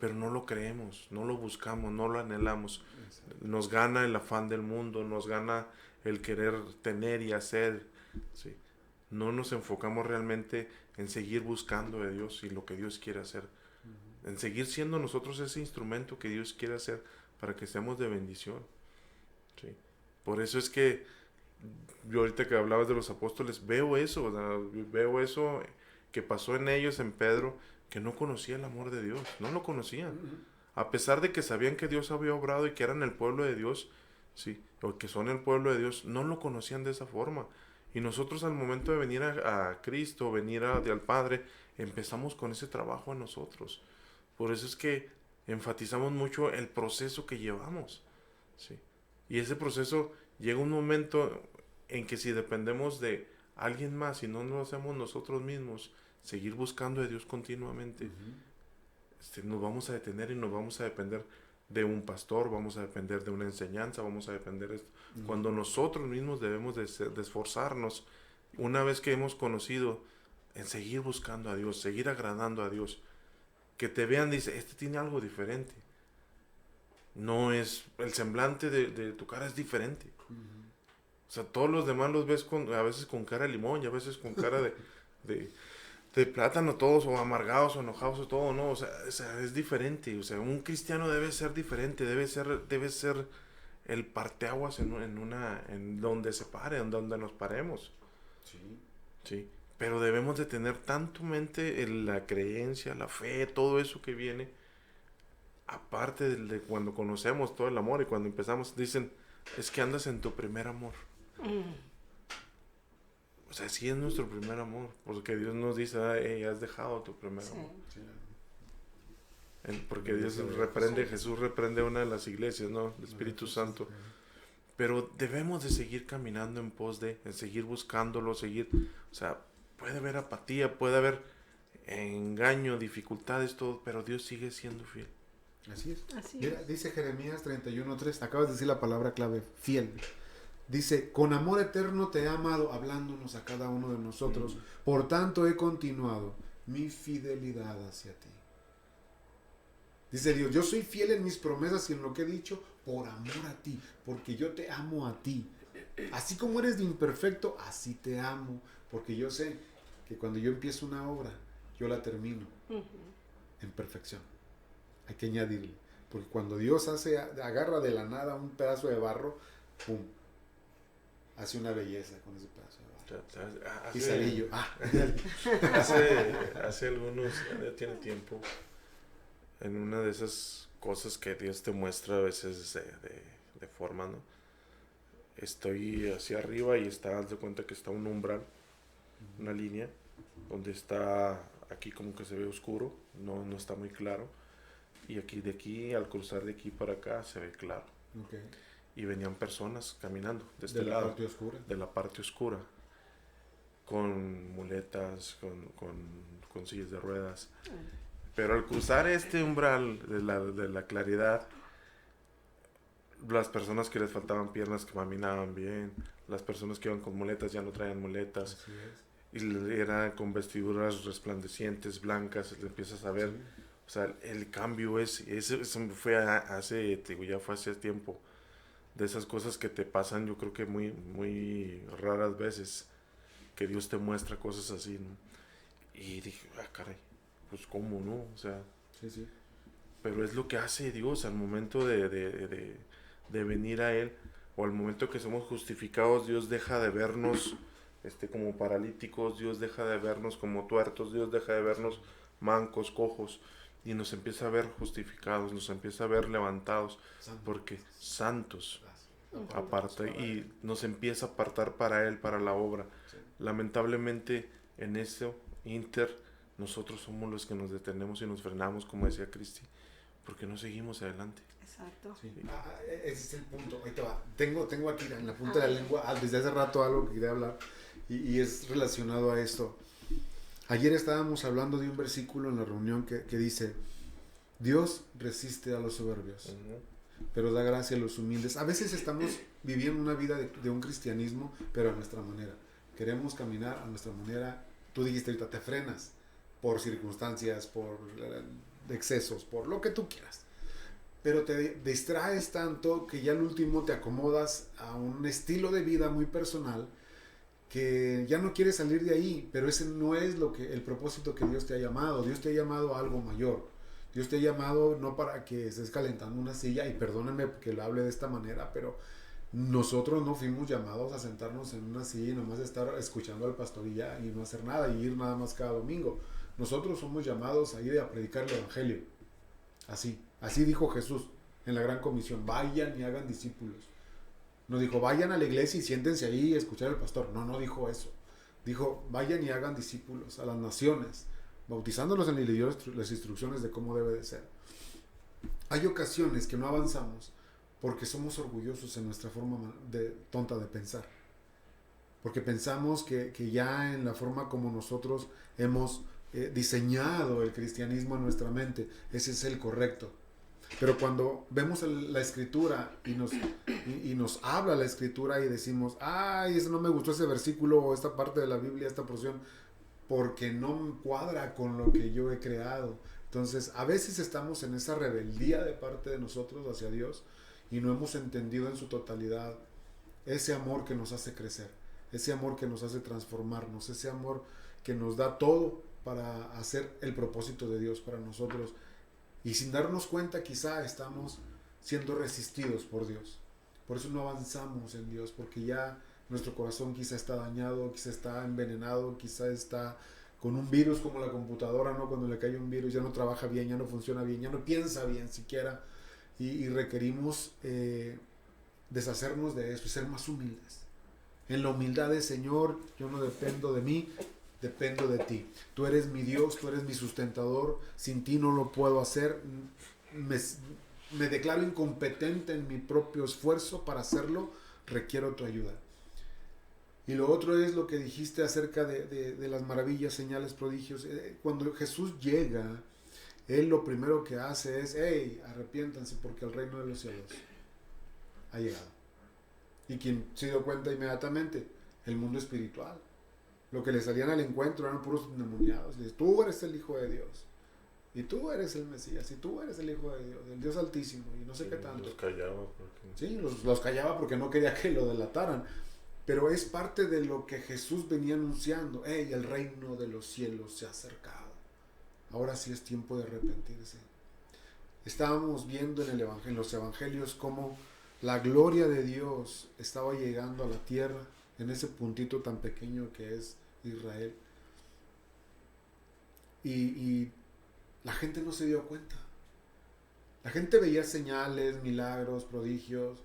pero no lo creemos, no lo buscamos, no lo anhelamos. Exacto. Nos gana el afán del mundo, nos gana el querer tener y hacer. ¿Sí? No nos enfocamos realmente en seguir buscando de Dios y lo que Dios quiere hacer. Uh-huh. En seguir siendo nosotros ese instrumento que Dios quiere hacer para que seamos de bendición. ¿Sí? Por eso es que yo ahorita que hablabas de los apóstoles, veo eso, veo eso que pasó en ellos, en Pedro, que no conocía el amor de Dios, no lo conocían. Uh-huh. A pesar de que sabían que Dios había obrado y que eran el pueblo de Dios, sí, o que son el pueblo de Dios, no lo conocían de esa forma. Y nosotros al momento de venir a Cristo, venir al Padre, empezamos con ese trabajo en nosotros. Por eso es que enfatizamos mucho el proceso que llevamos, ¿sí? Y ese proceso llega un momento en que si dependemos de alguien más y no lo hacemos nosotros mismos, seguir buscando a Dios continuamente, uh-huh, nos vamos a detener y nos vamos a depender de un pastor, vamos a depender de una enseñanza, vamos a depender de esto. Uh-huh. Cuando nosotros mismos debemos de esforzarnos, una vez que hemos conocido, en seguir buscando a Dios, seguir agradando a Dios. Que te vean, dice, este tiene algo diferente. No es, el semblante de tu cara es diferente. Uh-huh. O sea, todos los demás los ves a veces con cara de limón y a veces con cara de plátano, todos, o amargados, o enojados, o todo, ¿no? O sea, es diferente. O sea, un cristiano debe ser diferente, debe ser el parteaguas en donde se pare, en donde nos paremos. Sí. Sí. Pero debemos de tener tanto mente en la creencia, la fe, todo eso que viene, aparte de cuando conocemos todo el amor y cuando empezamos, dicen, es que andas en tu primer amor. O sea, sí es nuestro primer amor, porque Dios nos dice, hey, has dejado tu primer amor. Sí. Porque Dios reprende, Jesús reprende una de las iglesias, ¿no? El Espíritu Santo. Pero debemos de seguir caminando en pos de, en seguir buscándolo, seguir, o sea, puede haber apatía, puede haber engaño, dificultades, todo, pero Dios sigue siendo fiel. Así es. Mira, dice Jeremías 31:3, acabas de decir la palabra clave, fiel. Dice, con amor eterno te he amado, hablándonos a cada uno de nosotros, por tanto he continuado mi fidelidad hacia ti. Dice Dios, yo soy fiel en mis promesas y en lo que he dicho, por amor a ti, porque yo te amo a ti. Así como eres de imperfecto, así te amo, porque yo sé que cuando yo empiezo una obra, yo la termino en perfección. Hay que añadirle, porque cuando Dios agarra de la nada un pedazo de barro, ¡pum!, hace una belleza con ese pedazo de barro. Y salí yo. Hace algunos, ya tiene tiempo, en una de esas cosas que Dios te muestra a veces de forma, ¿no? Estoy hacia arriba y haz de cuenta que está un umbral, una línea, donde está aquí como que se ve oscuro, no está muy claro, y de aquí, al cruzar de aquí para acá, se ve claro. Okay. Y venían personas caminando de este lado, de la parte oscura, con muletas, con sillas de ruedas. Pero al cruzar este umbral de la claridad, las personas que les faltaban piernas que caminaban bien, las personas que iban con muletas ya no traían muletas, y eran con vestiduras resplandecientes, blancas, le empiezas a ver, o sea, el cambio eso fue ya fue hace tiempo, de esas cosas que te pasan, yo creo que muy, muy raras veces, que Dios te muestra cosas así, ¿no? Y dije, caray, pues cómo, ¿no? O sea, sí. Pero es lo que hace Dios al momento de venir a Él, o al momento que somos justificados, Dios deja de vernos como paralíticos, Dios deja de vernos como tuertos, Dios deja de vernos mancos, cojos, y nos empieza a ver justificados, nos empieza a ver levantados, porque santos, aparta, y nos empieza a apartar para Él, para la obra. Lamentablemente en eso nosotros somos los que nos detenemos y nos frenamos, como decía Cristi, porque no seguimos adelante. Exacto. Sí. Ese es el punto. Ahí te va. Tengo aquí en la punta de la lengua, desde hace rato algo que quería hablar, y es relacionado a esto. Ayer estábamos hablando de un versículo en la reunión que dice, Dios resiste a los soberbios, pero da gracia a los humildes. A veces estamos viviendo una vida de un cristianismo, pero a nuestra manera. Queremos caminar a nuestra manera. Tú dijiste ahorita, te frenas por circunstancias, por excesos, por lo que tú quieras. Pero te distraes tanto que ya al último te acomodas a un estilo de vida muy personal que ya no quieres salir de ahí, pero ese no es el propósito que Dios te ha llamado. Dios te ha llamado a algo mayor. Dios te ha llamado no para que estés calentando una silla, y perdónenme que lo hable de esta manera, pero nosotros no fuimos llamados a sentarnos en una silla y nomás estar escuchando al pastor y ya, y no hacer nada, y ir nada más cada domingo. Nosotros somos llamados a ir a predicar el evangelio. Así dijo Jesús en la gran comisión: vayan y hagan discípulos. No dijo vayan a la iglesia y siéntense ahí a escuchar al pastor. No dijo eso. Dijo vayan y hagan discípulos a las naciones, bautizándolos en el idioma, las instrucciones de cómo debe de ser. Hay ocasiones que no avanzamos porque somos orgullosos en nuestra forma tonta de pensar. Porque pensamos que ya en la forma como nosotros hemos diseñado el cristianismo en nuestra mente, ese es el correcto. Pero cuando vemos la escritura y nos habla la escritura y decimos, ay, eso no me gustó, ese versículo o esta parte de la Biblia, esta porción, porque no cuadra con lo que yo he creado. Entonces, a veces estamos en esa rebeldía de parte de nosotros hacia Dios y no hemos entendido en su totalidad ese amor que nos hace crecer, ese amor que nos hace transformarnos, ese amor que nos da todo para hacer el propósito de Dios para nosotros. Y sin darnos cuenta, quizá estamos siendo resistidos por Dios. Por eso no avanzamos en Dios, porque ya nuestro corazón quizá está dañado, quizá está envenenado, quizá está con un virus como la computadora, ¿no? Cuando le cae un virus ya no trabaja bien, ya no funciona bien, ya no piensa bien siquiera. Y requerimos deshacernos de eso y ser más humildes. En la humildad de Señor, yo no dependo de mí, dependo de ti. Tú eres mi Dios, tú eres mi sustentador. Sin ti no lo puedo hacer. Me declaro incompetente en mi propio esfuerzo para hacerlo. Requiero tu ayuda. Y lo otro es lo que dijiste acerca de las maravillas, señales, prodigios. Cuando Jesús llega, Él lo primero que hace es, hey, arrepiéntanse porque el reino de los cielos ha llegado. Y quien se dio cuenta inmediatamente, el mundo espiritual. Lo que le salían al encuentro eran puros endemoniados. Les, tú eres el Hijo de Dios. Y tú eres el Mesías. Y tú eres el Hijo de Dios, el Dios Altísimo. Y no sé qué tanto. Los callaba porque... Sí, los callaba porque no quería que lo delataran. Pero es parte de lo que Jesús venía anunciando. ¡Ey, el reino de los cielos se ha acercado! Ahora sí es tiempo de arrepentirse. Estábamos viendo en los evangelios cómo la gloria de Dios estaba llegando a la tierra, en ese puntito tan pequeño que es Israel. Y la gente no se dio cuenta. La gente veía señales, milagros, prodigios.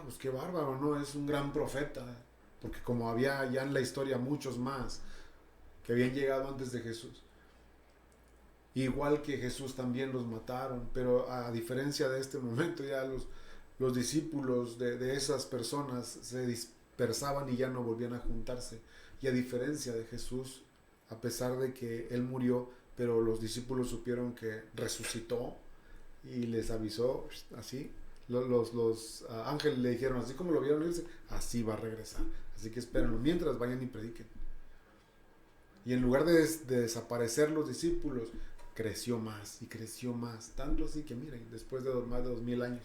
Pues qué bárbaro, ¿no? Es un gran profeta. Porque como había ya en la historia muchos más que habían llegado antes de Jesús. Igual que Jesús también los mataron. Pero a diferencia de este momento, ya los discípulos de esas personas se dispersaban y ya no volvían a juntarse. Y a diferencia de Jesús, a pesar de que Él murió, pero los discípulos supieron que resucitó y les avisó así. Los ángeles le dijeron, así como lo vieron irse, así va a regresar. Así que espérenlo, mientras vayan y prediquen. Y en lugar de desaparecer los discípulos, creció más y creció más. Tanto así que miren, después de más de 2000 años,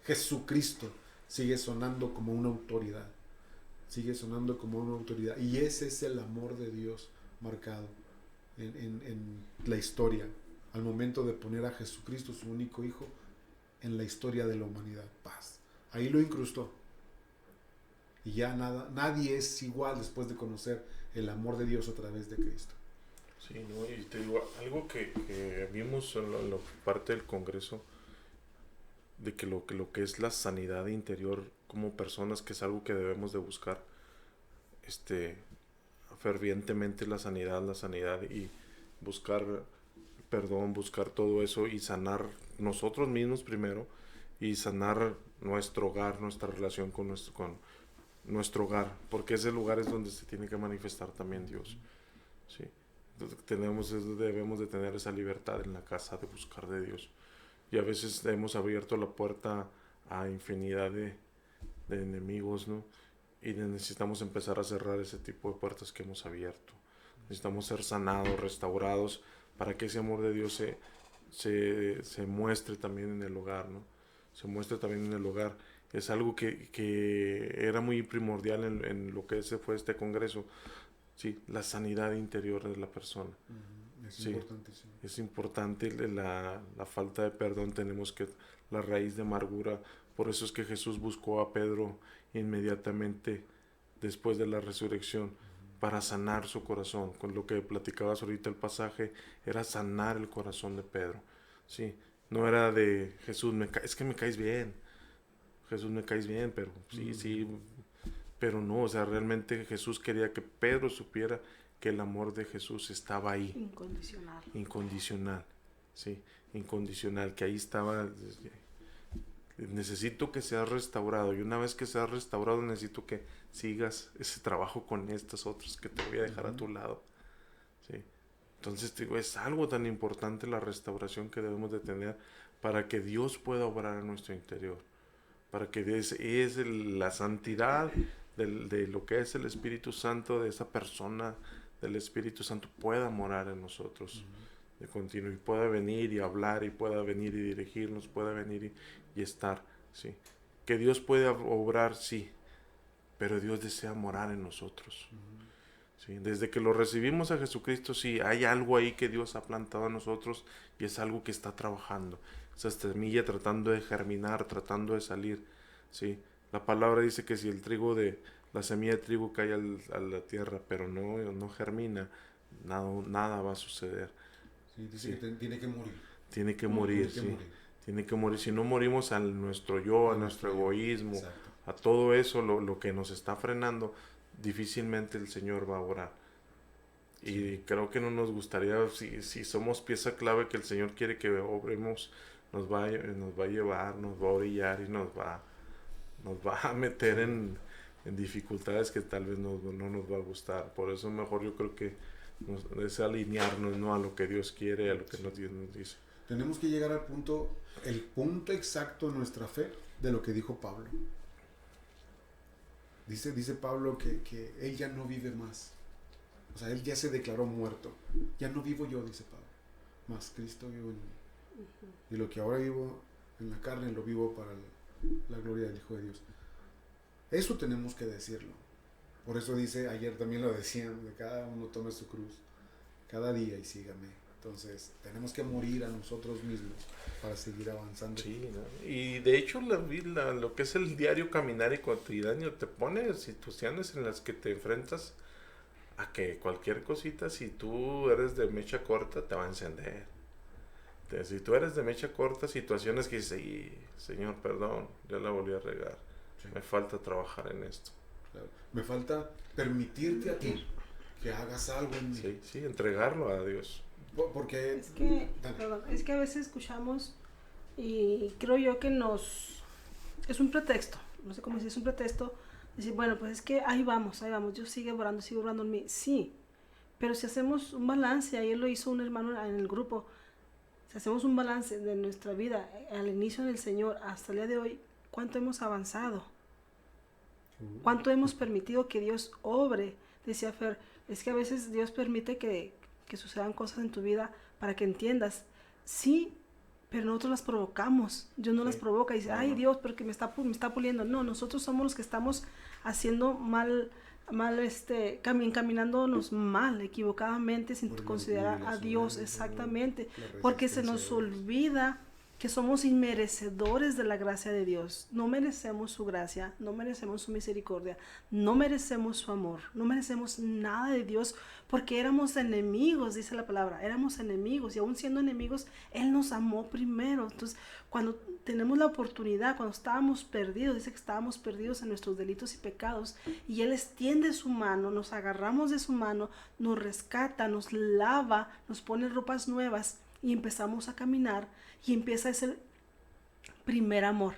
Jesucristo sigue sonando como una autoridad. Sigue sonando como una autoridad. Y ese es el amor de Dios marcado en la historia. Al momento de poner a Jesucristo, su único Hijo, en la historia de la humanidad. Paz. Ahí lo incrustó. Y ya nadie es igual después de conocer el amor de Dios a través de Cristo. Sí, ¿no? Y te digo, algo que vimos en la parte del Congreso, de que lo que es la sanidad interior como personas, que es algo que debemos de buscar, fervientemente la sanidad y buscar perdón, buscar todo eso y sanar nosotros mismos primero y sanar nuestro hogar, nuestra relación con nuestro hogar, porque ese lugar es donde se tiene que manifestar también Dios. Sí. Entonces, debemos de tener esa libertad en la casa de buscar de Dios. Y a veces hemos abierto la puerta a infinidad de enemigos, ¿no? Y necesitamos empezar a cerrar ese tipo de puertas que hemos abierto. Necesitamos ser sanados, restaurados, para que ese amor de Dios se muestre también en el hogar, ¿no? Se muestre también en el hogar. Es algo que era muy primordial en lo que fue este congreso. Sí, la sanidad interior de la persona. Es Sí, importantísimo. es importante la falta de perdón. Tenemos que, la raíz de amargura. Por eso es que Jesús buscó a Pedro inmediatamente después de la resurrección para sanar su corazón. Con lo que platicabas ahorita el pasaje, era sanar el corazón de Pedro. Sí, no era de Jesús, es que me caes bien. Jesús, me caes bien, pero sí, pero no, o sea, realmente Jesús quería que Pedro supiera que el amor de Jesús estaba ahí. Incondicional, sí, incondicional, que ahí estaba. Necesito que seas restaurado, y una vez que seas restaurado necesito que sigas ese trabajo con estas otras que te voy a dejar a tu lado. Sí. Entonces, digo, es algo tan importante la restauración que debemos de tener para que Dios pueda obrar en nuestro interior, para que la santidad de lo que es el Espíritu Santo, de esa persona del Espíritu Santo, pueda morar en nosotros de continuo, y pueda venir y hablar, y pueda venir y dirigirnos, pueda venir y estar, sí. Que Dios puede obrar, sí, pero Dios desea morar en nosotros. Sí. Desde que lo recibimos a Jesucristo, sí, hay algo ahí que Dios ha plantado en nosotros, y es algo que está trabajando. Esa semilla tratando de germinar, tratando de salir, sí. La palabra dice que si la semilla de trigo cae a la tierra, pero no germina, nada va a suceder. Sí, dice que tiene que morir. Tiene que morir, sí. Tiene que morir. Si no morimos a nuestro yo, a nuestro egoísmo, exacto, a todo eso, lo que nos está frenando, difícilmente el Señor va a obrar. Sí. Y creo que no nos gustaría, si somos pieza clave que el Señor quiere que obremos, nos va a llevar, nos va a orillar y nos va a meter en dificultades que tal vez no nos va a gustar. Por eso mejor yo creo que es alinearnos, ¿no?, a lo que Dios quiere, a lo que Dios nos dice. Tenemos que llegar al punto, el punto exacto en nuestra fe de lo que dijo Pablo. Dice Pablo que él ya no vive más. O sea, él ya se declaró muerto. Ya no vivo yo, dice Pablo, más Cristo vivo en mí. Y lo que ahora vivo en la carne lo vivo para la gloria del Hijo de Dios. Eso tenemos que decirlo. Por eso dice, ayer también lo decían, de cada uno tome su cruz cada día y sígame. Entonces, tenemos que morir a nosotros mismos para seguir avanzando. Sí, ¿no? Y de hecho, lo que es el diario caminar y cotidiano te pone situaciones en las que te enfrentas a que cualquier cosita, si tú eres de mecha corta, te va a encender. Si tú eres de mecha corta, situaciones que dices, Señor, perdón, ya la volví a regar. Sí. Me falta trabajar en esto. Claro. Me falta permitirte a ti que hagas algo en mí. Sí, entregarlo a Dios. Porque es que a veces escuchamos y creo yo que es un pretexto, no sé cómo decir, es un pretexto decir, bueno, pues es que ahí vamos, Dios sigue obrando en mí, sí, pero si hacemos un balance, ayer lo hizo un hermano en el grupo, si hacemos un balance de nuestra vida al inicio del Señor hasta el día de hoy, ¿cuánto hemos avanzado? ¿Cuánto hemos permitido que Dios obre? Decía Fer, es que a veces Dios permite que sucedan cosas en tu vida para que entiendas, sí, pero nosotros las provocamos, Dios no las provoca, y dice, ay Dios, pero que me está puliendo. No, nosotros somos los que estamos haciendo mal, caminándonos mal, equivocadamente, sin considerar a Dios, exactamente, porque se nos olvida que somos inmerecedores de la gracia de Dios. No merecemos su gracia, no merecemos su misericordia, no merecemos su amor, no merecemos nada de Dios porque éramos enemigos, dice la palabra, éramos enemigos y aún siendo enemigos, Él nos amó primero. Entonces, cuando tenemos la oportunidad, cuando estábamos perdidos, dice que estábamos perdidos en nuestros delitos y pecados y Él extiende su mano, nos agarramos de su mano, nos rescata, nos lava, nos pone ropas nuevas y empezamos a caminar y empieza ese primer amor.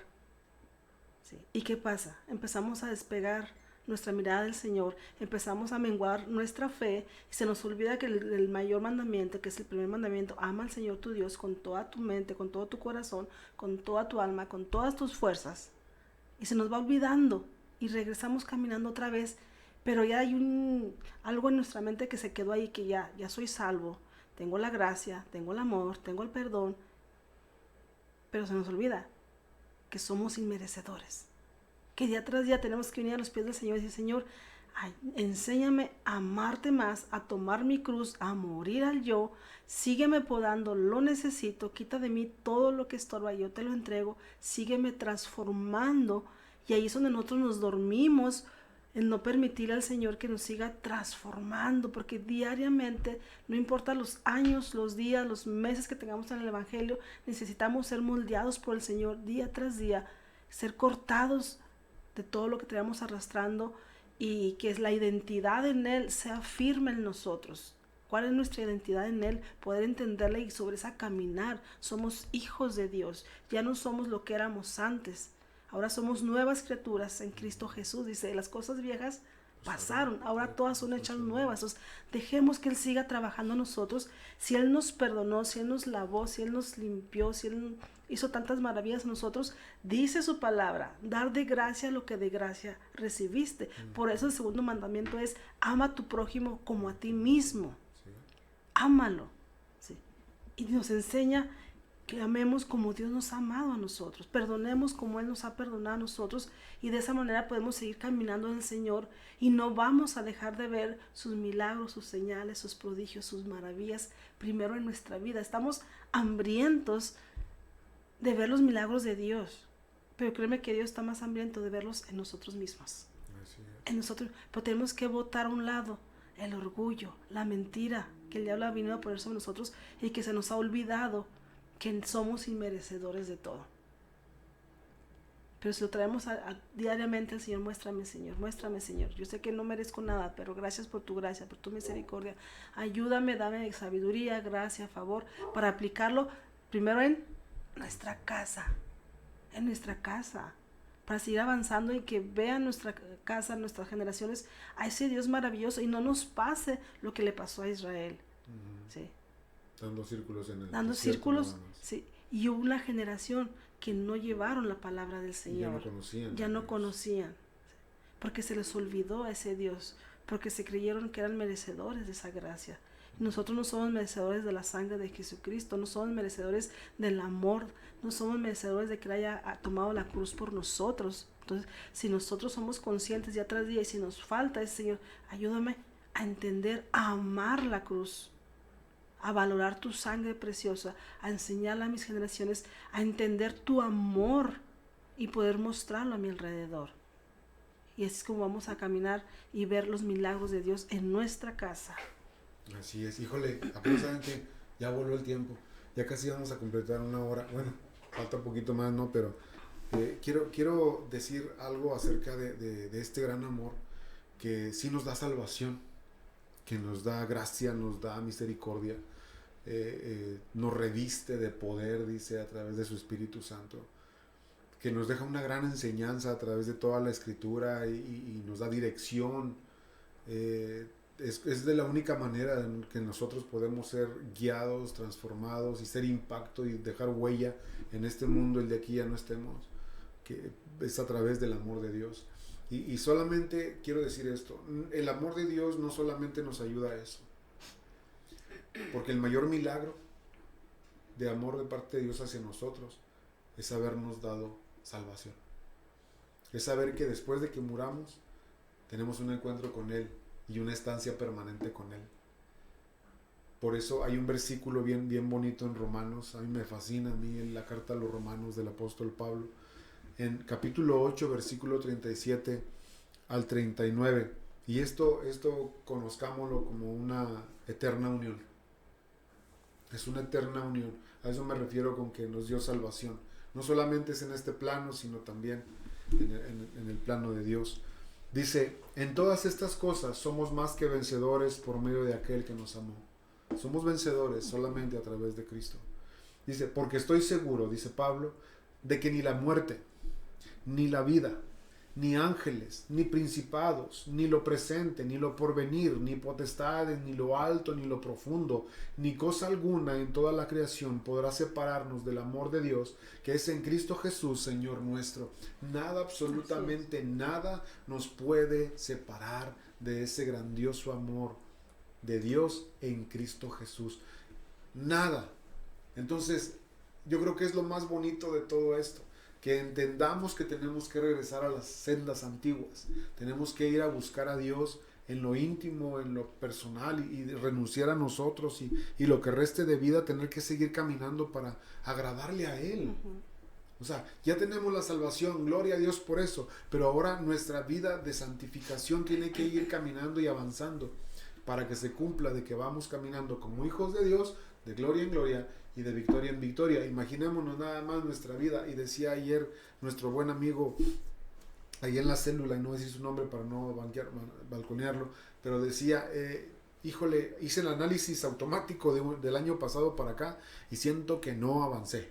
¿Sí? ¿Y qué pasa? Empezamos a despegar nuestra mirada del Señor, empezamos a menguar nuestra fe y se nos olvida que el mayor mandamiento, que es el primer mandamiento, ama al Señor tu Dios con toda tu mente, con todo tu corazón, con toda tu alma, con todas tus fuerzas. Y se nos va olvidando y regresamos caminando otra vez, pero ya hay algo en nuestra mente que se quedó ahí, que ya soy salvo, tengo la gracia, tengo el amor, tengo el perdón, pero se nos olvida que somos inmerecedores, que día tras día tenemos que venir a los pies del Señor y decir, Señor, enséñame a amarte más, a tomar mi cruz, a morir al yo, sígueme podando, lo necesito, quita de mí todo lo que estorba, yo te lo entrego, sígueme transformando. Y ahí es donde nosotros nos dormimos, en no permitir al Señor que nos siga transformando, porque diariamente, no importa los años, los días, los meses que tengamos en el Evangelio, necesitamos ser moldeados por el Señor día tras día, ser cortados de todo lo que tenemos arrastrando y que la identidad en Él sea firme en nosotros. ¿Cuál es nuestra identidad en Él? Poder entenderla y sobre esa caminar. Somos hijos de Dios, ya no somos lo que éramos antes. Ahora somos nuevas criaturas en Cristo Jesús. Dice, las cosas viejas pasaron, ahora todas son hechas nuevas. Entonces, dejemos que Él siga trabajando en nosotros. Si Él nos perdonó, si Él nos lavó, si Él nos limpió, si Él hizo tantas maravillas en nosotros, dice su palabra, dar de gracia lo que de gracia recibiste. Por eso el segundo mandamiento es, ama a tu prójimo como a ti mismo. Ámalo. ¿Sí? Y nos enseña que amemos como Dios nos ha amado a nosotros, perdonemos como Él nos ha perdonado a nosotros, y de esa manera podemos seguir caminando en el Señor y no vamos a dejar de ver sus milagros, sus señales, sus prodigios, sus maravillas primero en nuestra vida. Estamos hambrientos de ver los milagros de Dios, pero créeme que Dios está más hambriento de verlos en nosotros mismos. En nosotros, pero tenemos que botar a un lado el orgullo, la mentira que el diablo ha venido a poner sobre nosotros y que se nos ha olvidado que somos inmerecedores de todo. Pero si lo traemos diariamente al Señor, muéstrame Señor, yo sé que no merezco nada, pero gracias por tu gracia, por tu misericordia, ayúdame, dame sabiduría, gracia, favor, para aplicarlo primero en nuestra casa, para seguir avanzando y que vean nuestra casa, nuestras generaciones, a ese Dios maravilloso y no nos pase lo que le pasó a Israel. ¿Sí? Dando círculos en el dando círculos, sí, y hubo una generación que no llevaron la palabra del Señor, ya no conocían, porque se les olvidó a ese Dios, porque se creyeron que eran merecedores de esa gracia. Nosotros no somos merecedores de la sangre de Jesucristo, no somos merecedores del amor, no somos merecedores de que Él haya tomado la cruz por nosotros. Entonces, si nosotros somos conscientes día tras día y si nos falta ese Señor, ayúdame a entender, a amar la cruz, a valorar tu sangre preciosa, a enseñarle a mis generaciones a entender tu amor y poder mostrarlo a mi alrededor. Y así es como vamos a caminar y ver los milagros de Dios en nuestra casa. Así es, híjole, apenas saben que ya voló el tiempo, ya casi vamos a completar una hora, bueno, falta un poquito más, ¿no? Pero quiero decir algo acerca de este gran amor que sí nos da salvación, que nos da gracia, nos da misericordia, nos reviste de poder, dice, a través de su Espíritu Santo, que nos deja una gran enseñanza a través de toda la Escritura y nos da dirección. Es de la única manera en que nosotros podemos ser guiados, transformados y ser impacto y dejar huella en este mundo el de aquí ya no estemos, que es a través del amor de Dios. Y solamente quiero decir esto, el amor de Dios no solamente nos ayuda a eso, porque el mayor milagro de amor de parte de Dios hacia nosotros es habernos dado salvación, es saber que después de que muramos tenemos un encuentro con Él y una estancia permanente con Él. Por eso hay un versículo bien, bien bonito en Romanos, a mí me fascina, a mí en la carta a los Romanos del apóstol Pablo, en capítulo 8, versículo 37 al 39, y esto conozcámoslo como una eterna unión. Es una eterna unión, a eso me refiero con que nos dio salvación. No solamente es en este plano, sino también en el plano de Dios. Dice, en todas estas cosas somos más que vencedores por medio de aquel que nos amó. Somos vencedores solamente a través de Cristo. Dice, porque estoy seguro, dice Pablo, de que ni la muerte, ni la vida, ni ángeles, ni principados, ni lo presente, ni lo porvenir, ni potestades, ni lo alto, ni lo profundo, ni cosa alguna en toda la creación podrá separarnos del amor de Dios, que es en Cristo Jesús, Señor nuestro. Nada, absolutamente nada nos puede separar de ese grandioso amor de Dios en Cristo Jesús. Nada. Entonces, yo creo que es lo más bonito de todo esto, que entendamos que tenemos que regresar a las sendas antiguas, tenemos que ir a buscar a Dios en lo íntimo, en lo personal, y renunciar a nosotros y lo que reste de vida, tener que seguir caminando para agradarle a Él. O sea, ya tenemos la salvación, gloria a Dios por eso, pero ahora nuestra vida de santificación tiene que ir caminando y avanzando para que se cumpla de que vamos caminando como hijos de Dios, de gloria en gloria y de victoria en victoria. Imaginémonos nada más nuestra vida. Y decía ayer nuestro buen amigo ahí en la célula, y no voy a decir su nombre para no balconearlo, pero decía, híjole, hice el análisis automático del año pasado para acá y siento que no avancé.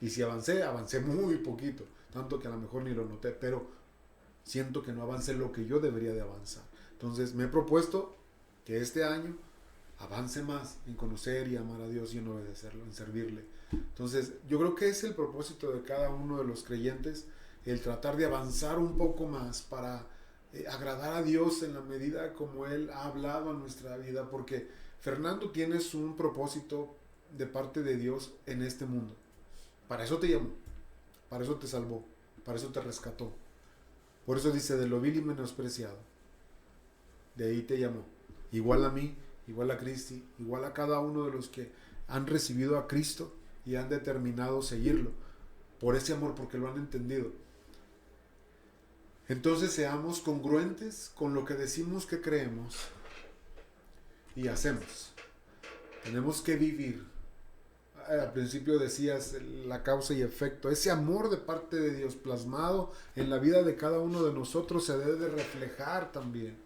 Y si avancé muy poquito, tanto que a lo mejor ni lo noté, pero siento que no avancé lo que yo debería de avanzar. Entonces me he propuesto que este año avance más en conocer y amar a Dios y en obedecerlo, en servirle. Entonces yo creo que es el propósito de cada uno de los creyentes, el tratar de avanzar un poco más para agradar a Dios en la medida como Él ha hablado a nuestra vida, porque Fernando, tienes un propósito de parte de Dios en este mundo. Para eso te llamó, para eso te salvó, para eso te rescató. Por eso dice, de lo vil y menospreciado, de ahí te llamó. Igual a mí, igual a Cristi, igual a cada uno de los que han recibido a Cristo y han determinado seguirlo, por ese amor, porque lo han entendido. Entonces seamos congruentes con lo que decimos que creemos y hacemos. Tenemos que vivir. Al principio decías la causa y efecto. Ese amor de parte de Dios plasmado en la vida de cada uno de nosotros se debe de reflejar también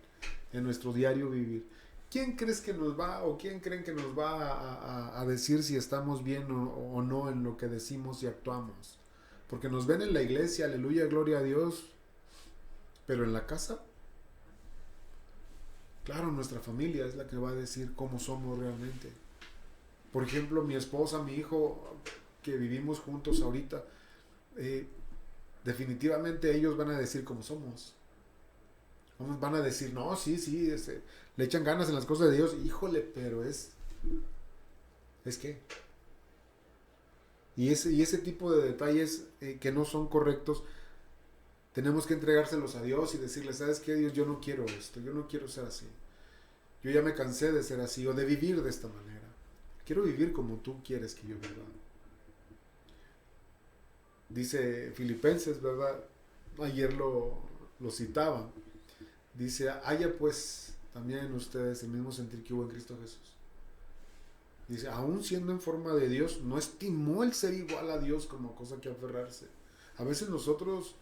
en nuestro diario vivir. ¿Quién crees que nos va, o quién creen que nos va a decir si estamos bien o no en lo que decimos y actuamos? Porque nos ven en la iglesia, aleluya, gloria a Dios, pero en la casa, claro, nuestra familia es la que va a decir cómo somos realmente. Por ejemplo, mi esposa, mi hijo, que vivimos juntos ahorita, definitivamente ellos van a decir cómo somos. Van a decir, no, sí, le echan ganas en las cosas de Dios. Híjole, pero es que. Y ese tipo de detalles que no son correctos, tenemos que entregárselos a Dios y decirle, ¿sabes qué, Dios? Yo no quiero esto, yo no quiero ser así. Yo ya me cansé de ser así o de vivir de esta manera. Quiero vivir como tú quieres que yo viva. Dice Filipenses, ¿verdad? Ayer lo citaba. Dice, haya pues también en ustedes el mismo sentir que hubo en Cristo Jesús. Dice, aún siendo en forma de Dios, no estimó el ser igual a Dios como cosa que aferrarse. A veces nosotros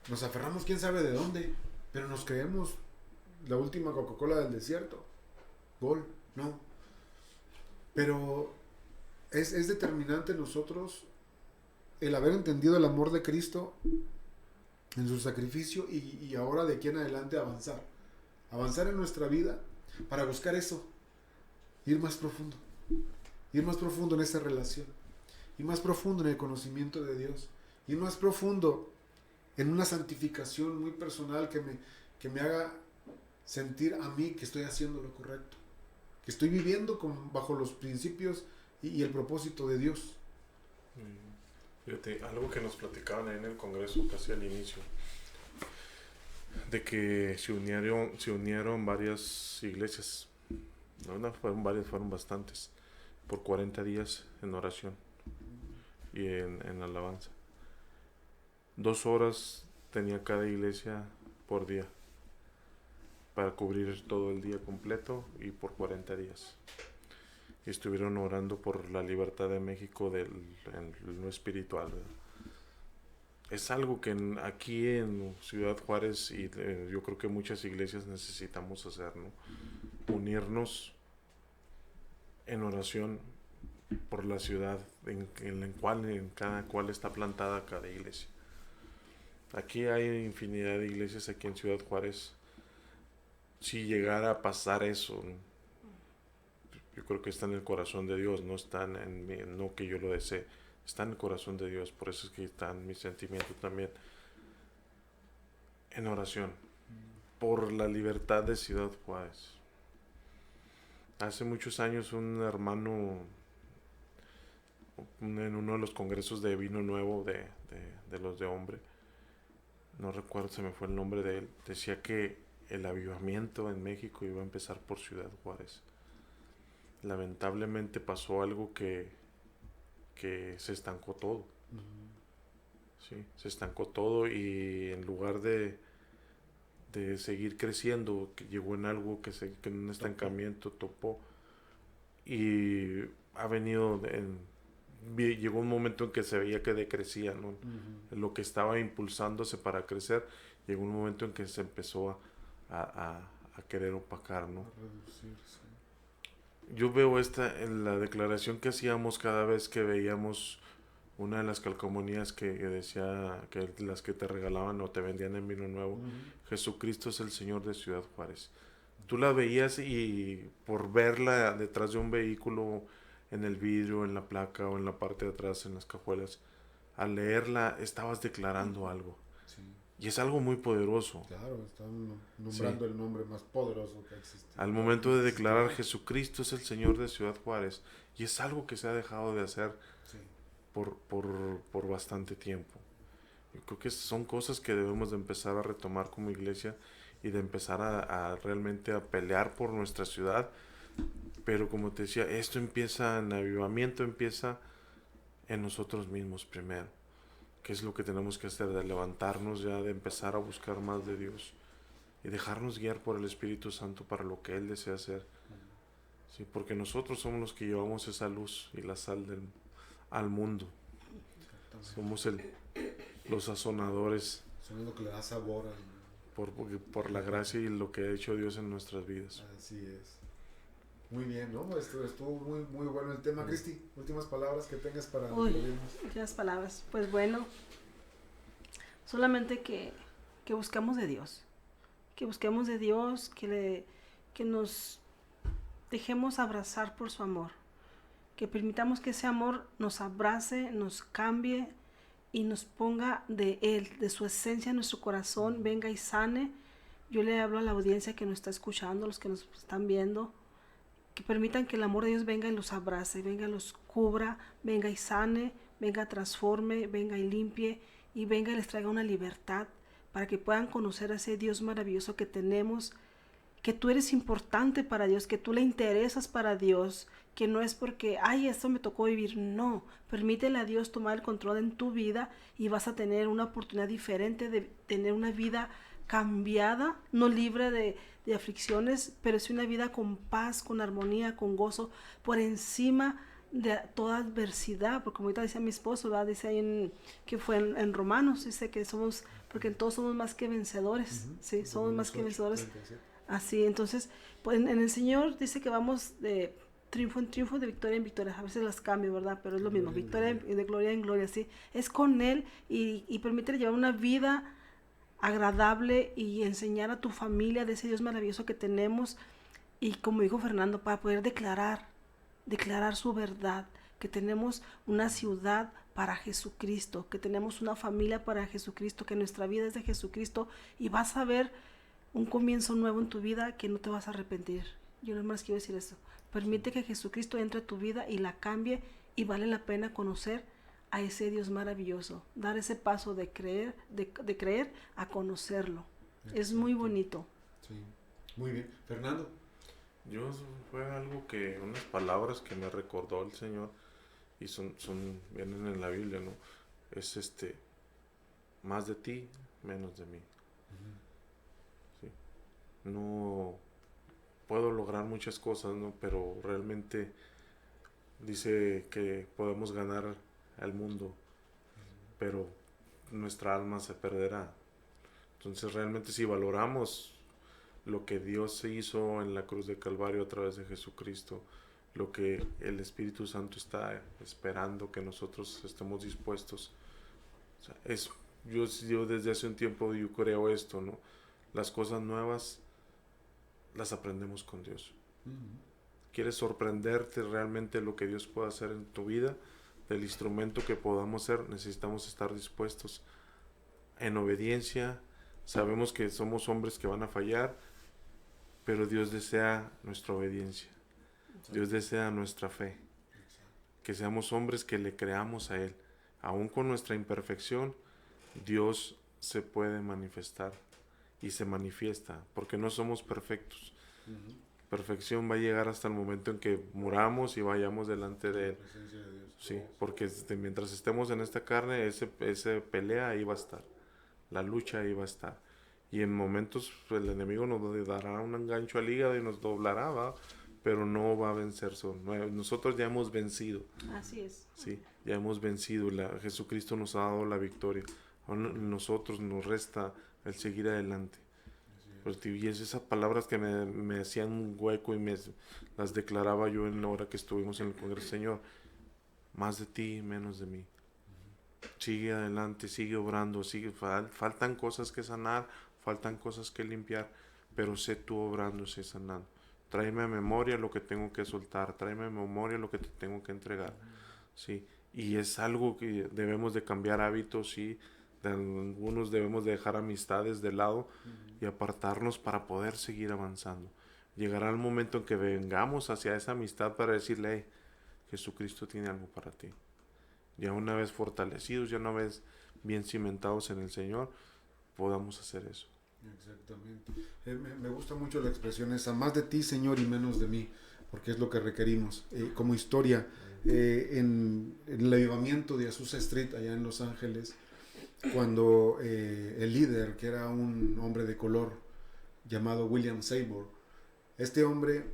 nos aferramos quién sabe de dónde, pero nos creemos la última Coca-Cola del desierto. Gol, no. Pero es determinante en nosotros el haber entendido el amor de Cristo en su sacrificio y ahora de aquí en adelante avanzar en nuestra vida para buscar eso, ir más profundo en esa relación, ir más profundo en el conocimiento de Dios, ir más profundo en una santificación muy personal que me haga sentir a mí que estoy haciendo lo correcto, que estoy viviendo bajo los principios y el propósito de Dios. Fíjate, algo que nos platicaban ahí en el Congreso casi al inicio. de que se unieron varias iglesias. No fueron varias, fueron bastantes, por 40 días en oración y en alabanza. 2 horas tenía cada iglesia por día para cubrir todo el día completo y por 40 días. Y estuvieron orando por la libertad de México en lo espiritual, ¿verdad? Es algo que aquí en Ciudad Juárez y yo creo que muchas iglesias necesitamos hacer, ¿no? Unirnos en oración por la ciudad en cada cual está plantada cada iglesia. Aquí hay infinidad de iglesias aquí en Ciudad Juárez. Si llegara a pasar eso, ¿no? Yo creo que está en el corazón de Dios, no está en mí, no que yo lo desee, está en el corazón de Dios, por eso es que está en mi sentimiento también, en oración, por la libertad de Ciudad Juárez. Hace muchos años un hermano, en uno de los congresos de vino nuevo de los de hombre, no recuerdo, se me fue el nombre de él, decía que el avivamiento en México iba a empezar por Ciudad Juárez. Lamentablemente pasó algo que se estancó todo. Sí, se estancó todo y en lugar de seguir creciendo, que llegó en algo que en un estancamiento topó y ha venido llegó un momento en que se veía que decrecía, ¿no? Lo que estaba impulsándose para crecer, llegó un momento en que se empezó a querer opacar, ¿no? Yo veo en la declaración que hacíamos cada vez que veíamos una de las calcomanías que decía que las que te regalaban o te vendían en vino nuevo, Jesucristo es el Señor de Ciudad Juárez. Tú la veías y por verla detrás de un vehículo, en el vidrio, en la placa o en la parte de atrás, en las cajuelas, al leerla estabas declarando algo. Sí. Y es algo muy poderoso. Claro, están nombrando el nombre más poderoso que existe. Al momento de declarar Jesucristo es el Señor de Ciudad Juárez. Y es algo que se ha dejado de hacer por bastante tiempo. Yo creo que son cosas que debemos de empezar a retomar como iglesia y de empezar a realmente a pelear por nuestra ciudad. Pero como te decía, esto empieza en avivamiento, empieza en nosotros mismos primero. ¿Qué es lo que tenemos que hacer? De levantarnos ya, de empezar a buscar más de Dios y dejarnos guiar por el Espíritu Santo para lo que Él desea hacer. Sí, porque nosotros somos los que llevamos esa luz y la sal al mundo. Somos los sazonadores. Somos lo que le da sabor por la gracia y lo que ha hecho Dios en nuestras vidas. Así es. Muy bien, ¿no? Estuvo muy, muy bueno el tema. Cristi, últimas palabras que tengas para... Últimas palabras. Pues bueno, solamente que buscamos de Dios. Que busquemos de Dios, que nos dejemos abrazar por su amor. Que permitamos que ese amor nos abrace, nos cambie y nos ponga de Él, de su esencia en nuestro corazón, venga y sane. Yo le hablo a la audiencia que nos está escuchando, los que nos están viendo, que permitan que el amor de Dios venga y los abrace, venga y los cubra, venga y sane, venga transforme, venga y limpie y venga y les traiga una libertad para que puedan conocer a ese Dios maravilloso que tenemos, que tú eres importante para Dios, que tú le interesas para Dios, que no es porque, ay, esto me tocó vivir, no, permítele a Dios tomar el control en tu vida y vas a tener una oportunidad diferente de tener una vida cambiada, no libre de aflicciones, pero es una vida con paz, con armonía, con gozo, por encima de toda adversidad, porque como ahorita decía mi esposo, ¿verdad? Dice ahí que fue en Romanos, dice que somos, porque todos somos más que vencedores, sí, somos más que vencedores, así, entonces, pues en el Señor dice que vamos de triunfo en triunfo, de victoria en victoria, a veces las cambio, ¿verdad? Pero es lo mismo, victoria de gloria en gloria, sí, es con Él y permite llevar una vida agradable y enseñar a tu familia de ese Dios maravilloso que tenemos y como dijo Fernando, para poder declarar su verdad, que tenemos una ciudad para Jesucristo, que tenemos una familia para Jesucristo, que nuestra vida es de Jesucristo y vas a ver un comienzo nuevo en tu vida que no te vas a arrepentir. Yo no más quiero decir eso. Permite que Jesucristo entre a tu vida y la cambie y vale la pena conocer a ese Dios maravilloso, dar ese paso de creer a conocerlo. Es muy bonito. Sí, muy bien. Fernando. Yo fue algo que, unas palabras que me recordó el Señor y vienen en la Biblia, ¿no? Es más de ti, menos de mí. Sí. No puedo lograr muchas cosas, ¿no? Pero realmente dice que podemos ganar al mundo, pero nuestra alma se perderá. Entonces realmente si valoramos lo que Dios hizo en la cruz de Calvario a través de Jesucristo, lo que el Espíritu Santo está esperando que nosotros estemos dispuestos. O sea, yo desde hace un tiempo yo creo esto, ¿no? Las cosas nuevas las aprendemos con Dios. ¿Quieres sorprenderte realmente lo que Dios puede hacer en tu vida? Del instrumento que podamos ser, necesitamos estar dispuestos en obediencia. Sabemos que somos hombres que van a fallar, pero Dios desea nuestra obediencia. Dios desea nuestra fe. Que seamos hombres que le creamos a Él. Aún con nuestra imperfección, Dios se puede manifestar y se manifiesta, porque no somos perfectos. Perfección va a llegar hasta el momento en que muramos y vayamos delante de Él. Sí, porque mientras estemos en esta carne, ese pelea ahí va a estar. La lucha ahí va a estar. Y en momentos el enemigo nos dará un engancho al hígado y nos doblará, ¿va? Pero no va a vencer. Nosotros ya hemos vencido. Así es. Sí, ya hemos vencido. Jesucristo nos ha dado la victoria. Nosotros nos resta el seguir adelante. Y esas palabras que me hacían un hueco y las declaraba yo en la hora que estuvimos en el Congreso. Señor, más de ti, menos de mí. Sigue adelante, sigue obrando, faltan cosas que sanar, faltan cosas que limpiar, pero sé tú obrando, sé sanando. Tráeme a memoria lo que tengo que soltar, tráeme a memoria lo que te tengo que entregar. Sí, y es algo que debemos de cambiar hábitos, sí. De algunos debemos de dejar amistades de lado y apartarnos para poder seguir avanzando. Llegará el momento en que vengamos hacia esa amistad para decirle, hey, Jesucristo tiene algo para ti. Ya una vez fortalecidos, ya una vez bien cimentados en el Señor, podamos hacer eso. Exactamente. Me gusta mucho la expresión esa, más de ti, Señor, y menos de mí, porque es lo que requerimos. Como historia, en el avivamiento de Azusa Street, allá en Los Ángeles, cuando el líder, que era un hombre de color llamado William Seymour, este hombre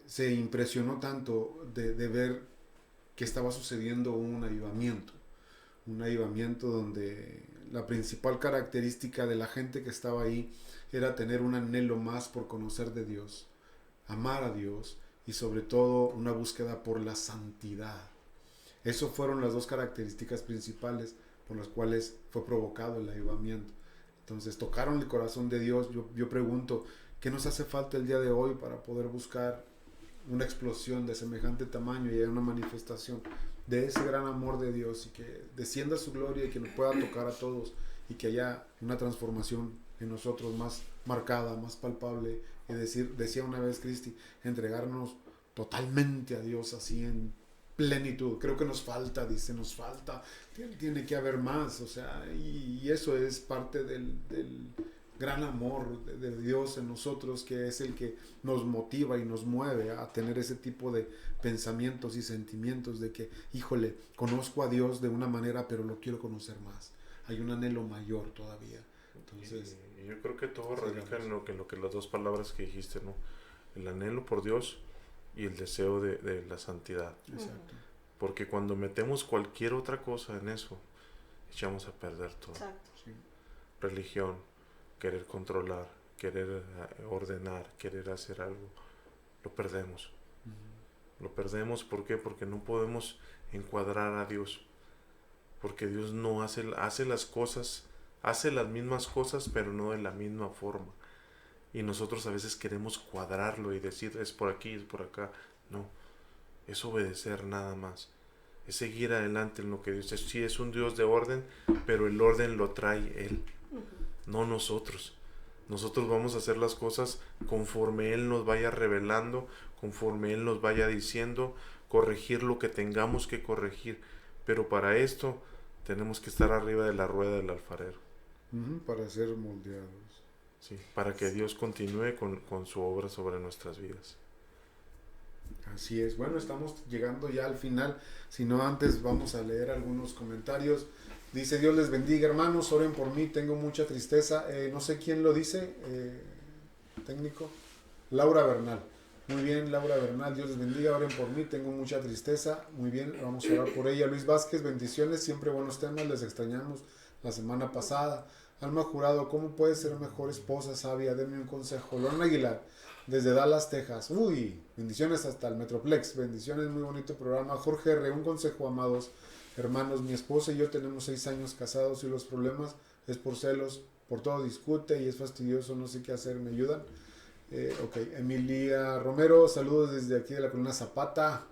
se impresionó tanto de ver que estaba sucediendo un avivamiento donde la principal característica de la gente que estaba ahí era tener un anhelo más por conocer de Dios, amar a Dios y sobre todo una búsqueda por la santidad. Esas fueron las dos características principales por las cuales fue provocado el avivamiento. Entonces tocaron el corazón de Dios. Yo pregunto, ¿qué nos hace falta el día de hoy para poder buscar una explosión de semejante tamaño y haya una manifestación de ese gran amor de Dios y que descienda su gloria y que nos pueda tocar a todos y que haya una transformación en nosotros más marcada, más palpable? Y decía una vez Cristi, entregarnos totalmente a Dios así en plenitud. Creo que nos falta, tiene que haber más, o sea, y eso es parte del gran amor de Dios en nosotros, que es el que nos motiva y nos mueve a tener ese tipo de pensamientos y sentimientos de que, híjole, conozco a Dios de una manera, pero lo quiero conocer más. Hay un anhelo mayor todavía. Entonces, y yo creo que todo radica en lo que las dos palabras que dijiste, ¿no? El anhelo por Dios y el deseo de la santidad. Exacto. Porque cuando metemos cualquier otra cosa en eso, echamos a perder todo. Exacto. Sí. Religión, querer controlar, querer ordenar, querer hacer algo, lo perdemos. Lo perdemos, ¿por qué? Porque no podemos encuadrar a Dios. Porque Dios no hace las cosas, hace las mismas cosas, pero no de la misma forma. Y nosotros a veces queremos cuadrarlo y decir, es por aquí, es por acá. No, es obedecer nada más. Es seguir adelante en lo que Dios es. Sí, es un Dios de orden, pero el orden lo trae Él, no nosotros. Nosotros vamos a hacer las cosas conforme Él nos vaya revelando, conforme Él nos vaya diciendo, corregir lo que tengamos que corregir. Pero para esto tenemos que estar arriba de la rueda del alfarero. Para ser moldeados. Sí, para que Dios continúe con su obra sobre nuestras vidas. Así es. Bueno, estamos llegando ya al final. Si no, antes vamos a leer algunos comentarios. Dice: Dios les bendiga, hermanos, oren por mí, tengo mucha tristeza. No sé quién lo dice, técnico. Laura Bernal. Muy bien, Laura Bernal, Dios les bendiga, oren por mí, tengo mucha tristeza. Muy bien, vamos a orar por ella. Luis Vázquez, bendiciones, siempre buenos temas, les extrañamos la semana pasada. Alma Jurado, ¿cómo puede ser mejor esposa sabia? Denme un consejo. Lorna Aguilar, desde Dallas, Texas. Uy, bendiciones hasta el Metroplex, bendiciones, muy bonito programa. Jorge R., un consejo, amados hermanos, mi esposa y yo tenemos 6 años casados y los problemas es por celos, por todo discute y es fastidioso, no sé qué hacer, ¿me ayudan? Ok, Emilia Romero, saludos desde aquí de la colonia Zapata.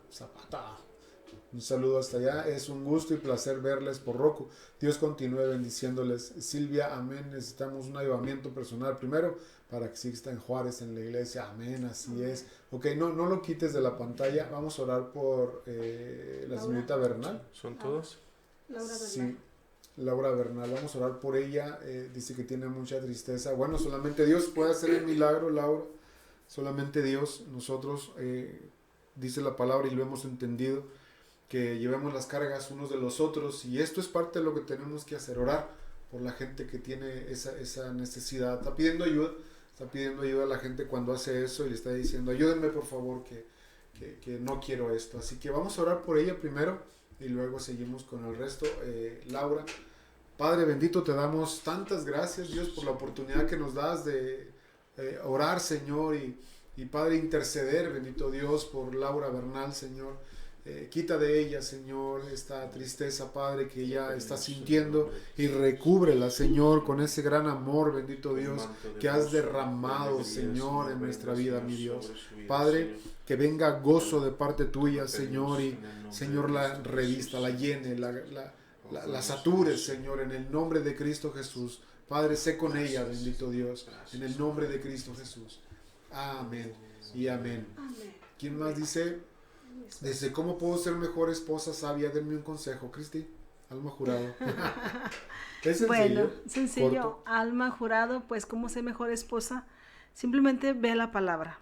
Un saludo hasta allá, es un gusto y placer verles por Roku. Dios continúe bendiciéndoles. Silvia, amén, necesitamos un avivamiento personal primero para que exista en Juárez, en la iglesia, amén, así es. Ok, no lo quites de la pantalla, vamos a orar por la señorita Bernal. ¿Son todos? Laura Bernal. Sí, Laura Bernal, vamos a orar por ella, dice que tiene mucha tristeza. Bueno, solamente Dios puede hacer el milagro, Laura, solamente Dios. Nosotros, dice la palabra y lo hemos entendido, que llevemos las cargas unos de los otros, y esto es parte de lo que tenemos que hacer, orar por la gente que tiene esa necesidad. Está pidiendo ayuda a la gente cuando hace eso y le está diciendo: ayúdenme por favor, que no quiero esto. Así que vamos a orar por ella primero y luego seguimos con el resto. Laura, Padre bendito, te damos tantas gracias, Dios, por la oportunidad que nos das de orar, Señor, y Padre, interceder, bendito Dios, por Laura Bernal, Señor. Quita de ella, Señor, esta tristeza, Padre, que ella está sintiendo, y recúbrela, Señor, con ese gran amor, bendito Dios, que has derramado, Señor, en nuestra vida, mi Dios. Padre, que venga gozo de parte tuya, Señor, y Señor, la revista, la llene, la sature, Señor, en el nombre de Cristo Jesús. Padre, sé con ella, bendito Dios, en el nombre de Cristo Jesús. Amén y amén. ¿Quién más dice? Dice: ¿cómo puedo ser mejor esposa sabia? Denme un consejo, Cristi. Alma Jurado. Es sencillo. Bueno, sencillo. Corto. Alma Jurado, pues cómo ser mejor esposa. Simplemente ve la palabra.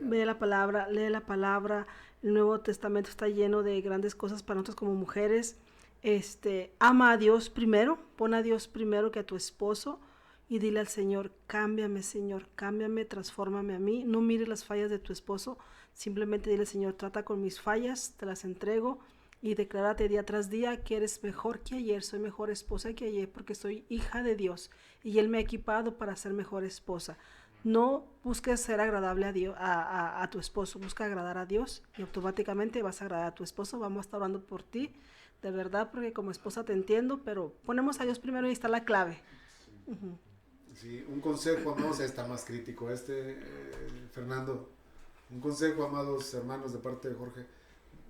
Ve la palabra, lee la palabra. El Nuevo Testamento está lleno de grandes cosas para nosotros como mujeres. Ama a Dios primero, pon a Dios primero que a tu esposo y dile al Señor: cámbiame, Señor, cámbiame, transfórmame a mí. No mires las fallas de tu esposo, simplemente dile: Señor, trata con mis fallas, te las entrego, y declárate día tras día que eres mejor que ayer. Soy mejor esposa que ayer porque soy hija de Dios y Él me ha equipado para ser mejor esposa. No busques ser agradable a Dios, a tu esposo, busca agradar a Dios y automáticamente vas a agradar a tu esposo. Vamos a estar orando por ti, de verdad, porque como esposa te entiendo, pero ponemos a Dios primero y está la clave. Sí, un consejo, amados, está más crítico. Fernando, un consejo, amados hermanos, de parte de Jorge.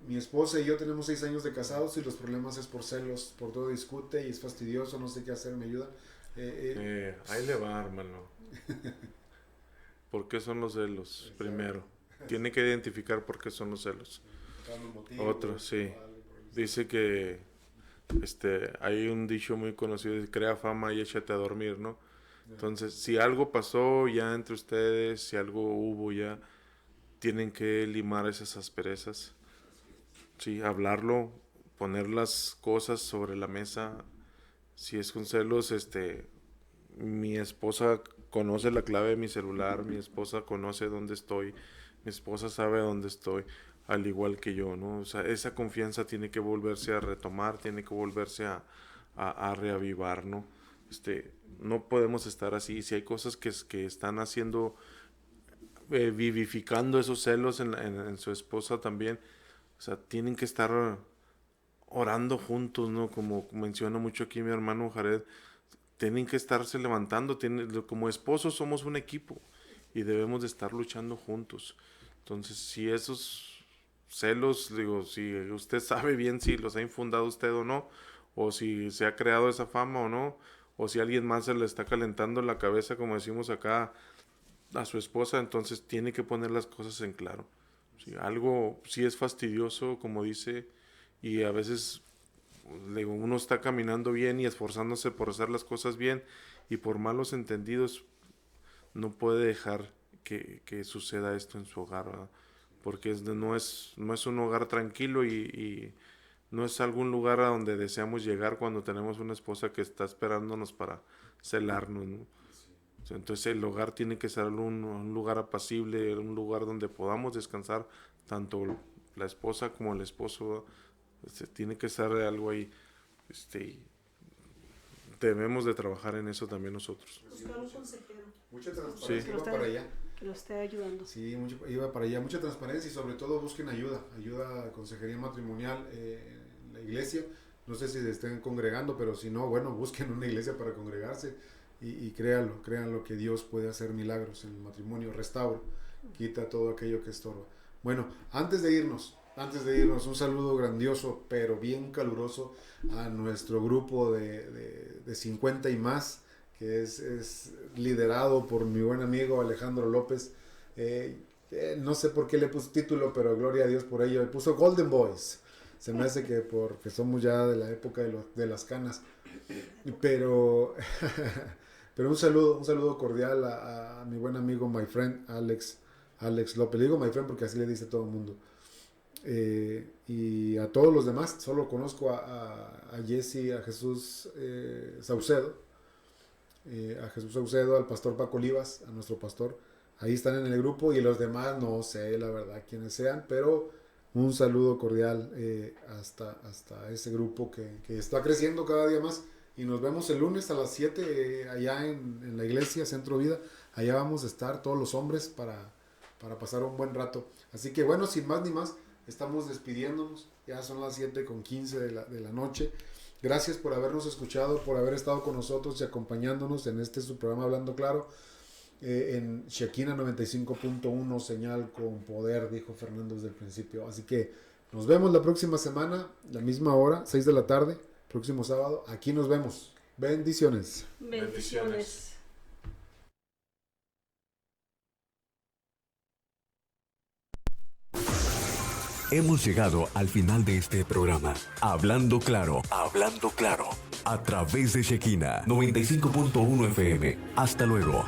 Mi esposa y yo tenemos 6 años de casados y los problemas es por celos, por todo discute y es fastidioso, no sé qué hacer, ¿me ayuda? Ahí le va, hermano. ¿Por qué son los celos? Exacto. Primero, tiene que identificar por qué son los celos. Otro, sí. Dice que hay un dicho muy conocido: crea fama y échate a dormir, ¿no? Entonces, si algo pasó ya entre ustedes, si algo hubo ya, tienen que limar esas asperezas. Sí, hablarlo, poner las cosas sobre la mesa. Si es con celos, mi esposa conoce la clave de mi celular, mi esposa conoce dónde estoy, mi esposa sabe dónde estoy, al igual que yo, ¿no? O sea, esa confianza tiene que volverse a retomar, tiene que volverse a reavivar, ¿no? No podemos estar así. Si hay cosas que están haciendo, vivificando esos celos en su esposa también, o sea, tienen que estar orando juntos, ¿no? Como menciona mucho aquí mi hermano Jared, tienen que estarse levantando. Como esposos somos un equipo y debemos de estar luchando juntos. Entonces, si esos celos, digo, si usted sabe bien si los ha infundado usted o no, o si se ha creado esa fama o no, o si alguien más se le está calentando la cabeza, como decimos acá, a su esposa, entonces tiene que poner las cosas en claro. Si algo sí es fastidioso, como dice, y a veces uno está caminando bien y esforzándose por hacer las cosas bien, y por malos entendidos no puede dejar que suceda esto en su hogar, ¿verdad? Porque no es un hogar tranquilo y no es algún lugar a donde deseamos llegar cuando tenemos una esposa que está esperándonos para celarnos, ¿no? Entonces el hogar tiene que ser un lugar apacible, un lugar donde podamos descansar, tanto la esposa como el esposo. Tiene que ser algo ahí. Y debemos de trabajar en eso también nosotros. Buscar un consejero. Mucha transparencia, Sí. iba para allá. Que lo esté ayudando. Sí, iba para allá. Mucha transparencia y sobre todo busquen ayuda consejería matrimonial en la iglesia. No sé si se estén congregando, pero si no, bueno, busquen una iglesia para congregarse y créanlo que Dios puede hacer milagros en el matrimonio, restaura, quita todo aquello que estorba. Bueno, antes de irnos, un saludo grandioso, pero bien caluroso a nuestro grupo de 50 y más, que es liderado por mi buen amigo Alejandro López. No sé por qué le puso título, pero gloria a Dios por ello. Le puso Golden Boys. Se me hace que porque somos ya de la época de las canas. Pero un saludo cordial a mi buen amigo, my friend, Alex López. Le digo my friend porque así le dice todo el mundo. Y a todos los demás, solo conozco a Jesse, a Jesús Saucedo, al pastor Paco Olivas, a nuestro pastor. Ahí están en el grupo y los demás no sé la verdad quiénes sean, pero un saludo cordial hasta ese grupo que está creciendo cada día más. Y nos vemos el lunes a las 7 allá en la iglesia Centro Vida. Allá vamos a estar todos los hombres para pasar un buen rato. Así que bueno, sin más ni más, estamos despidiéndonos. Ya son las 7:15 de la noche. Gracias por habernos escuchado, por haber estado con nosotros y acompañándonos en su programa Hablando Claro. En Shekinah 95.1, señal con poder, dijo Fernando desde el principio. Así que nos vemos la próxima semana, la misma hora, 6 de la tarde, próximo sábado. Aquí nos vemos. Bendiciones. Bendiciones. Hemos llegado al final de este programa. Hablando Claro, a través de Shekinah 95.1 FM. Hasta luego.